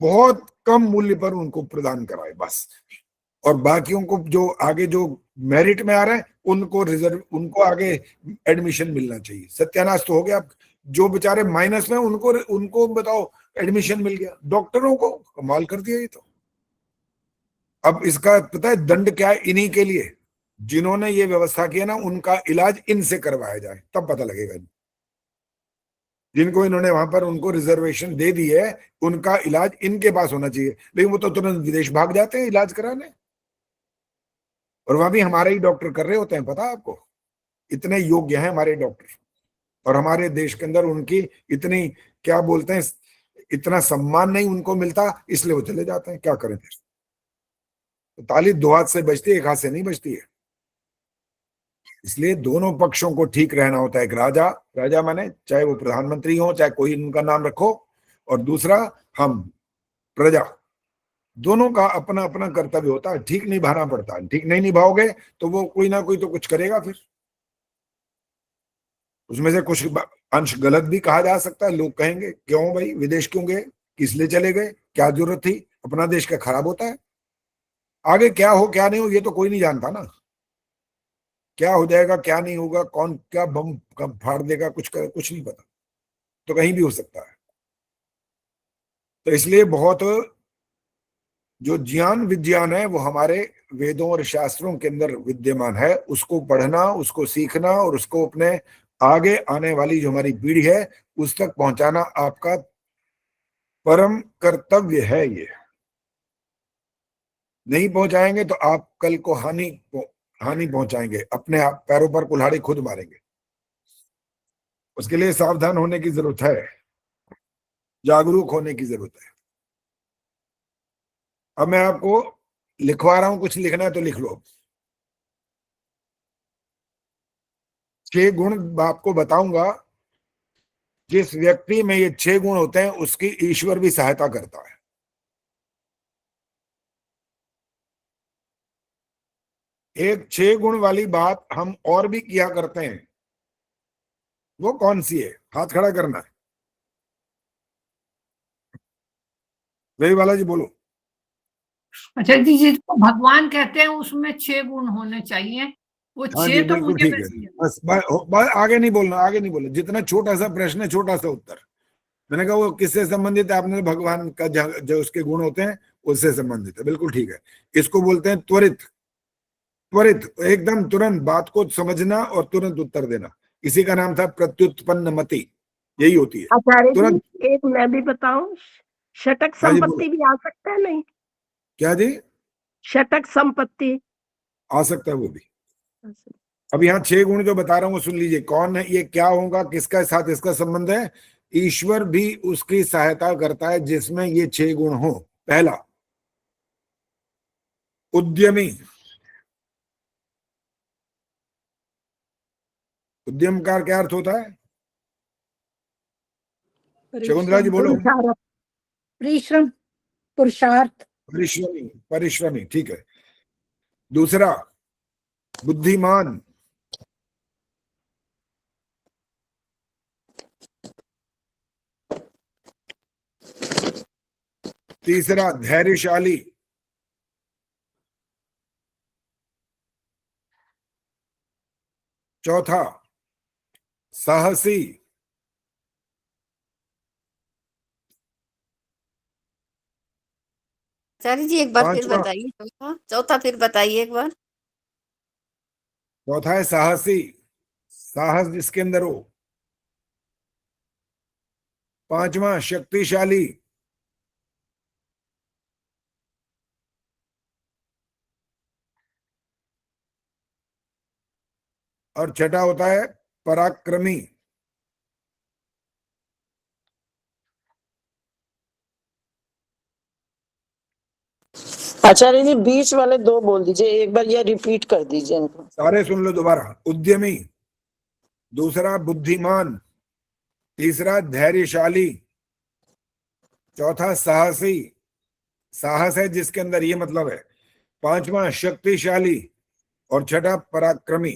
बहुत कम मूल्य पर उनको प्रदान कराए बस। और बाकियों को जो आगे जो मेरिट में आ रहे हैं उनको आगे एडमिशन मिलना चाहिए। सत्यानाश तो हो गया। जो बेचारे माइनस में उनको बताओ एडमिशन मिल गया। डॉक्टरों को कमाल कर दिया ये तो। अब इसका पता है दंड क्या है? इन्हीं के लिए जिन्होंने ये व्यवस्था की है ना, उनका इलाज इनसे करवाया जाए, तब पता लगेगा। जिनको इन्होंने वहां पर उनको रिजर्वेशन दे दी है, उनका इलाज इनके पास होना चाहिए। लेकिन वो तो तुरंत विदेश भाग जाते हैं इलाज कराने, और वहां भी हमारे ही डॉक्टर कर रहे होते हैं। पता है आपको, इतने योग्य हैं हमारे डॉक्टर, और हमारे देश के अंदर उनकी इतनी क्या बोलते हैं, इतना सम्मान नहीं उनको मिलता, इसलिए वो चले जाते हैं। क्या करें फिर? तो ताली दो हाथ से बजती है, एक हाथ से नहीं बजती है। इसलिए दोनों पक्षों को ठीक रहना होता है। एक राजा माने चाहे वो प्रधानमंत्री हो, चाहे कोई उनका नाम रखो, और दूसरा हम प्रजा, दोनों का अपना अपना कर्तव्य होता है। ठीक निभाना पड़ता है। ठीक नहीं निभाओगे तो वो कोई ना कोई तो कुछ करेगा। फिर उसमें से कुछ अंश गलत भी कहा जा सकता है। लोग कहेंगे क्यों भाई विदेश क्यों गए, किस लिए चले गए, क्या जरूरत थी, अपना देश क्या खराब होता है? आगे क्या हो क्या नहीं हो ये तो कोई नहीं जानता ना। क्या हो जाएगा क्या नहीं होगा, कौन क्या बम कब फाड़ देगा, कुछ नहीं पता, तो कहीं भी हो सकता है। तो इसलिए बहुत जो ज्ञान विज्ञान है वो हमारे वेदों और शास्त्रों के अंदर विद्यमान है। उसको पढ़ना, उसको सीखना, और उसको अपने आगे आने वाली जो हमारी पीढ़ी है उस तक पहुंचाना आपका परम कर्तव्य है। ये नहीं पहुंचाएंगे तो आप कल को हानि पहुंचाएंगे, अपने आप पैरों पर कुल्हाड़ी खुद मारेंगे। उसके लिए सावधान होने की जरूरत है, जागरूक होने की जरूरत है। अब मैं आपको लिखवा रहा हूं, कुछ लिखना है तो लिख लो। 6 गुण आपको बताऊंगा, जिस व्यक्ति में ये 6 गुण होते हैं उसकी ईश्वर भी सहायता करता है। एक 6 गुण वाली बात हम और भी किया करते हैं, वो कौन सी है? हाथ खड़ा करना है। वही वाला जी बोलो। अच्छा जी, जिसको भगवान कहते हैं उसमें 6 गुण होने चाहिए, वो हाँ 6 जी, तो बिल्कुल मुझे ठीक है। बस आगे नहीं बोलना। जितना छोटा सा प्रश्न है, छोटा सा उत्तर। मैंने कहा वो किससे संबंधित है? आपने भगवान का जो उसके गुण होते हैं उससे संबंधित है, बिल्कुल ठीक है। इसको बोलते हैं त्वरित। एकदम तुरंत बात को समझना और तुरंत उत्तर देना, इसी का नाम था प्रत्युत्पन्न मति। यही होती है आचार्य तुरंत। जी, एक मैं भी बताऊं, षटक हाँ जी, बोलो। संपत्ति भी आ सकता है नहीं? क्या जी? षटक संपत्ति आ सकता है वो भी। अब यहाँ 6 गुण जो बता रहा हूँ वो सुन लीजिए। कौन है ये, क्या होगा, किसका साथ इसका संबंध है? ईश्वर भी उसकी सहायता करता है जिसमें ये 6 गुण हो। पहला, उद्यमी। उद्यम का क्या अर्थ होता है? शकुंतला जी बोलो। परिश्रम, पुरुषार्थ। परिश्रमी, ठीक है। दूसरा, बुद्धिमान। तीसरा, धैर्यशाली। चौथा, साहसी। आचार्य जी एक बार फिर पांचवा, बताइए, चौथा फिर बताइए एक बार। चौथा है साहसी। साहस जिसके अंदर हो। 5वां शक्तिशाली। और छठा होता है पराक्रमी। आचार्य जी बीच वाले 2 बोल दीजिए, एक बार ये रिपीट कर दीजिए इनको। सारे सुन लो दोबारा। उद्यमी, दूसरा बुद्धिमान, तीसरा धैर्यशाली, चौथा साहसी। साहस है जिसके अंदर, ये मतलब है। 5वां शक्तिशाली और छठा पराक्रमी।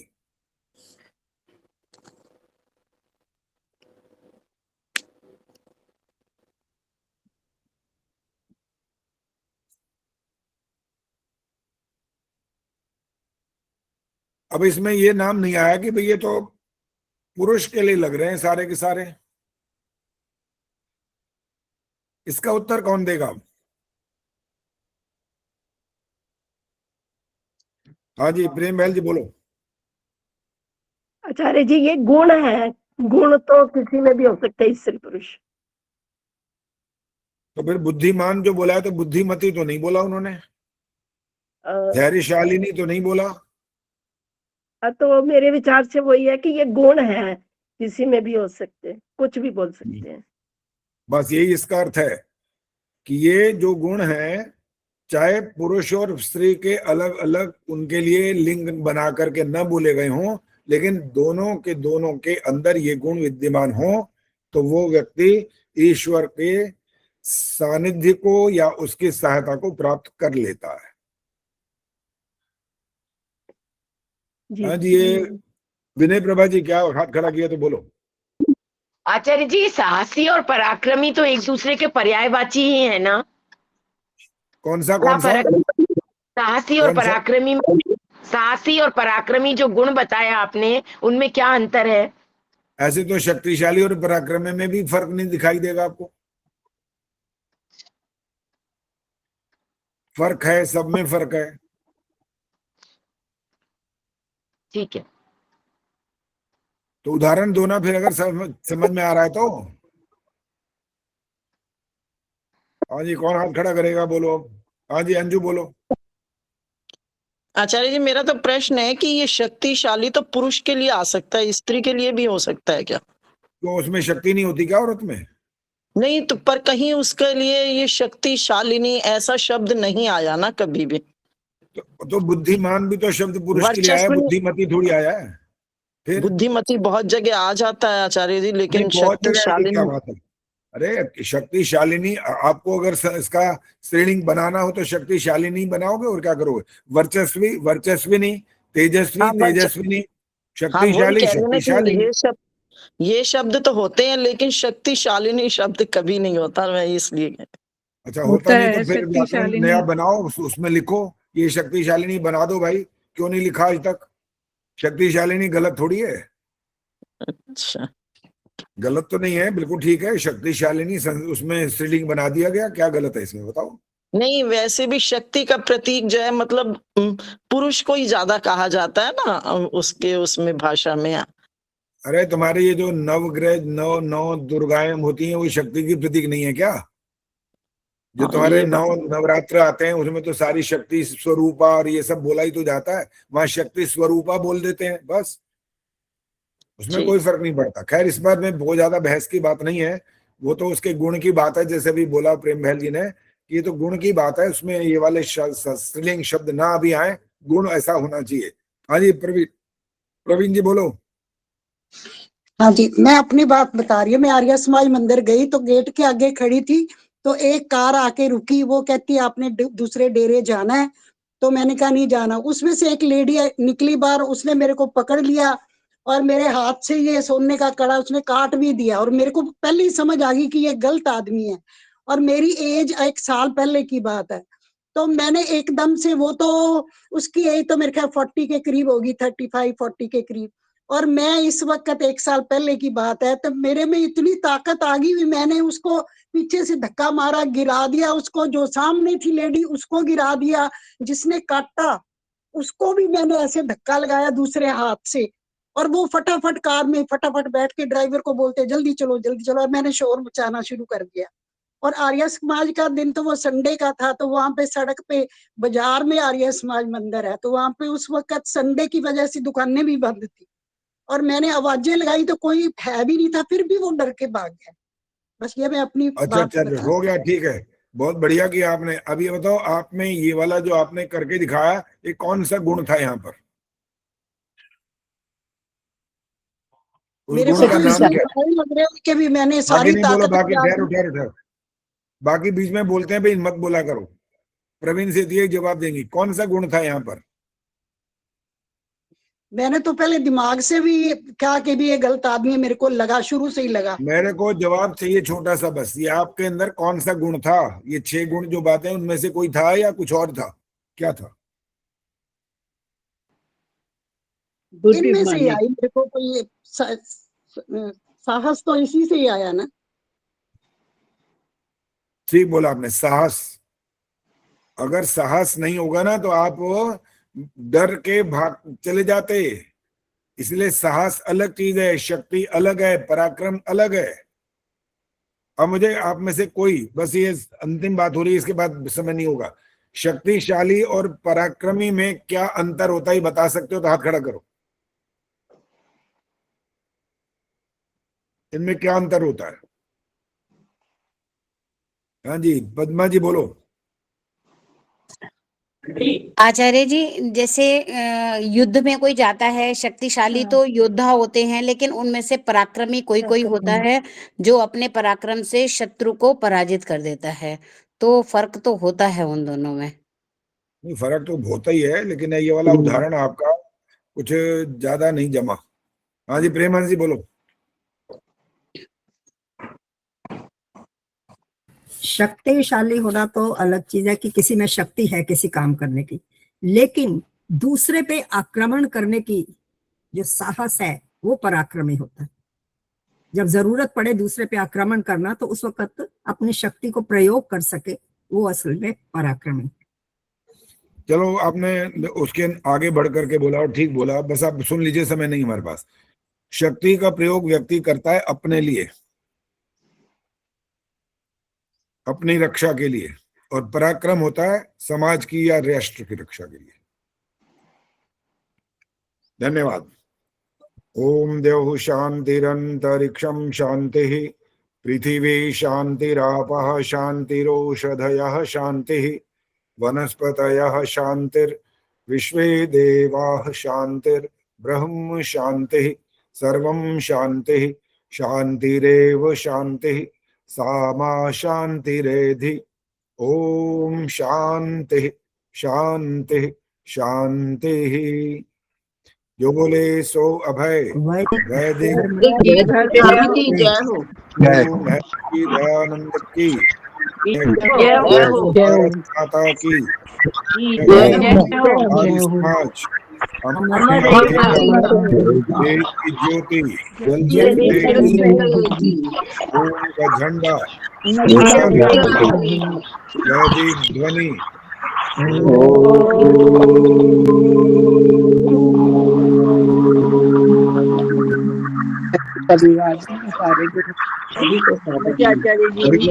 अब इसमें ये नाम नहीं आया कि भाई ये तो पुरुष के लिए लग रहे हैं सारे के सारे। इसका उत्तर कौन देगा? हाँ जी प्रेम बहल जी बोलो। आचार्य जी ये गुण है, गुण तो किसी में भी हो सकता है, स्त्री पुरुष। तो फिर बुद्धिमान जो बोला है तो बुद्धिमती तो नहीं बोला उन्होंने, धैर्यशालिनी तो नहीं बोला। तो मेरे विचार से वही है कि ये गुण है, किसी में भी हो सकते, कुछ भी बोल सकते हैं। बस यही इसका अर्थ है कि ये जो गुण है, चाहे पुरुष और स्त्री के अलग अलग उनके लिए लिंग बना करके न बोले गए हों, लेकिन दोनों के अंदर ये गुण विद्यमान हो, तो वो व्यक्ति ईश्वर के सानिध्य को या उसकी सहायता को प्राप्त कर लेता है। हाँ जी, ये विनय प्रभा जी क्या हाथ खड़ा किया तो बोलो। आचार्य जी साहसी और पराक्रमी तो एक दूसरे के पर्यायवाची ही है ना? कौन सा साहसी और पराक्रमी में, साहसी और पराक्रमी जो गुण बताया आपने, उनमें क्या अंतर है? ऐसे तो शक्तिशाली और पराक्रमी में भी फर्क नहीं दिखाई देगा आपको। फर्क है, सब में फर्क है। ठीक है, तो उदाहरण दो ना फिर, अगर समझ में आ रहा है तो। हाँ जी, कौन हाथ खड़ा करेगा बोलो। हाँ जी अंजू बोलो। आचार्य जी मेरा तो प्रश्न है कि ये शक्तिशाली तो पुरुष के लिए आ सकता है, स्त्री के लिए भी हो सकता है क्या? तो उसमें शक्ति नहीं होती क्या औरत में? नहीं तो, पर कहीं उसके लिए ये शक्तिशालिनी ऐसा शब्द नहीं आया ना कभी भी। तो बुद्धिमान भी तो शब्द पुरुष के लिए आया, बुद्धिमती थोड़ी आया है। फिर बुद्धिमती बहुत जगह आ जाता है आचार्य जी, लेकिन शक्तिशालिनी क्या बात है? अरे शक्तिशालिनी, आपको अगर इसका स्त्रीलिंग बनाना हो तो शक्तिशालिनी बनाओगे, और क्या करोगे? वर्चस्विनी, तेजस्विनी, शक्तिशाली, शक्तिशाली। ये शब्द तो होते हैं, लेकिन शक्तिशालिनी शब्द कभी नहीं होता, मैं इसलिए। अच्छा होता नहीं तो फिर व्याकरण नया बनाओ, उसमें लिखो ये शक्तिशालिनी बना दो भाई। क्यों नहीं लिखा आज तक? शक्तिशालिनी गलत थोड़ी है। अच्छा, गलत तो नहीं है, बिल्कुल ठीक है। शक्तिशालिनी उसमें स्त्रीलिंग बना दिया गया, क्या गलत है इसमें बताओ? नहीं वैसे भी शक्ति का प्रतीक जो है, मतलब पुरुष को ही ज्यादा कहा जाता है ना उसके उसमें भाषा में। अरे तुम्हारे ये जो नवग्रह नौ दुर्गाएं होती हैं, वो शक्ति की प्रतीक नहीं है क्या? जो तुम्हारे नवरात्र आते हैं उसमें तो सारी शक्ति स्वरूपा और ये सब बोला ही तो जाता है। वहां शक्ति स्वरूपा बोल देते हैं बस, उसमें कोई फर्क नहीं पड़ता। खैर इस बात में बहुत ज्यादा बहस की बात नहीं है, वो तो उसके गुण की बात है। जैसे भी बोला प्रेम बहल जी ने, ये तो गुण की बात है, उसमें ये वाले स्त्रीलिंग शब्द ना भी आए, गुण ऐसा होना चाहिए। हाँ जी प्रवीण जी बोलो। हाँ जी, मैं अपनी बात बता रही हूँ। मैं आर्य समाज मंदिर गई तो गेट के आगे खड़ी थी, तो एक कार आके रुकी। वो कहती है आपने दूसरे डेरे जाना है? तो मैंने कहा नहीं जाना। उसमें से एक लेडी निकली बाहर, उसने मेरे को पकड़ लिया और मेरे हाथ से ये सोने का कड़ा उसने काट भी दिया। और मेरे को पहले ही समझ आ गई कि ये गलत आदमी है, और मेरी एज 1 साल पहले की बात है। तो मैंने एकदम से, वो तो उसकी एज तो मेरे ख्याल 40 के करीब होगी, 35-40 के करीब, और मैं इस वक्त 1 साल पहले की बात है। तो मेरे में इतनी ताकत आ गई, मैंने उसको पीछे से धक्का मारा, गिरा दिया उसको। जो सामने थी लेडी उसको गिरा दिया, जिसने काटा उसको भी मैंने ऐसे धक्का लगाया दूसरे हाथ से, और वो फटाफट कार में फटाफट बैठ के ड्राइवर को बोलते जल्दी चलो जल्दी चलो, और मैंने शोर मचाना शुरू कर दिया। और आर्य समाज का दिन तो वो संडे का था, तो वहां पे सड़क पे बाजार में आर्य समाज मंदिर है, तो वहां पे उस वक्त संडे की वजह से दुकानें भी बंद थी, और मैंने आवाजें लगाई तो कोई है भी नहीं था, फिर भी वो डर के भाग गया। बस ये मैं अपनी अच्छा बात अच्छा बता। हो गया, ठीक है, बहुत बढ़िया किया आपने। अब ये बताओ, आप में ये वाला जो आपने करके दिखाया, ये कौन सा गुण था यहाँ पर? उस मेरे गुण का को नाम क्या? लग रहा है कि भी मैंने बाकी सारी नहीं बोलो, ताकत बाकी ठहरो ठहरो ठहरो, बाकी बीच में बोलते हैं भाई, मत बोला करो। प्रवीण सेठी एक जवाब देंगी, कौन सा गुण था यहाँ पर? मैंने तो पहले दिमाग से भी कहा कि भी ये गलत आदमी है, मेरे को लगा, शुरू से ही लगा। मेरे को जवाब चाहिए छोटा सा बस, ये आपके अंदर कौन सा गुण था? ये 6 गुण जो बातें, उनमें से कोई था या कुछ और था? क्या था? इनमें से ही आई मेरे को, कोई साहस तो इसी से ही आया ना। ठीक बोला आपने, साहस। अगर साहस नहीं होगा ना तो आप डर के भाग चले जाते। इसलिए साहस अलग चीज है, शक्ति अलग है, पराक्रम अलग है। अब मुझे आप में से कोई, बस ये अंतिम बात हो रही है, इसके बाद समय नहीं होगा, शक्तिशाली और पराक्रमी में क्या अंतर होता है बता सकते हो तो हाथ खड़ा करो। इनमें क्या अंतर होता है? हाँ जी, पद्मा जी बोलो। आचार्य जी, जैसे युद्ध में कोई जाता है, शक्तिशाली तो योद्धा होते हैं, लेकिन उनमें से पराक्रमी कोई कोई होता है जो अपने पराक्रम से शत्रु को पराजित कर देता है। तो फर्क तो होता है उन दोनों में। नहीं, फर्क तो होता ही है, लेकिन ये वाला उदाहरण आपका कुछ ज्यादा नहीं जमा। हाँ जी, प्रेमानंद जी बोलो। शक्तिशाली होना तो अलग चीज है कि किसी में शक्ति है किसी काम करने की, लेकिन दूसरे पे आक्रमण करने की जो साहस है वो पराक्रमी होता है। जब जरूरत पड़े दूसरे पे आक्रमण करना, तो उस वक्त अपनी शक्ति को प्रयोग कर सके, वो असल में पराक्रमी। चलो, आपने उसके आगे बढ़ करके बोला और ठीक बोला, बस आप सुन लीजिए, समय नहीं हमारे पास। शक्ति का प्रयोग व्यक्ति करता है अपने लिए, अपनी रक्षा के लिए, और पराक्रम होता है समाज की या राष्ट्र की रक्षा के लिए। धन्यवाद। ओम देव शांतिरंतरिक्षम शांति, पृथिवी शांतिरापः शांतिरोषधयः शांति, वनस्पतयः शांतिर्विश्वे देवाः शांतिर्ब्रह्म शांति, सर्वं शांति शांतिरेव शांति, सामा शांतिरेधि। ओम शांति शांति शांति। जो बोले सो अभय। वैदिक दयानंद की माता की समाज की ज्योति ओम का झंडा, वैदिक ध्वनि।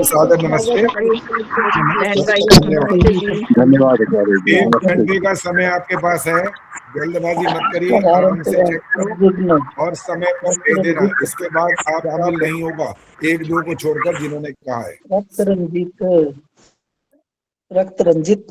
सादर नमस्ते, धन्यवाद। 1 घंटे का समय आपके पास है, जल्दबाजी मत करिए, आराम से चेक करो और समय पर दे देना। इसके बाद आप शामिल नहीं होगा, 1-2 को छोड़कर जिन्होंने कहा है। रक्त रंजित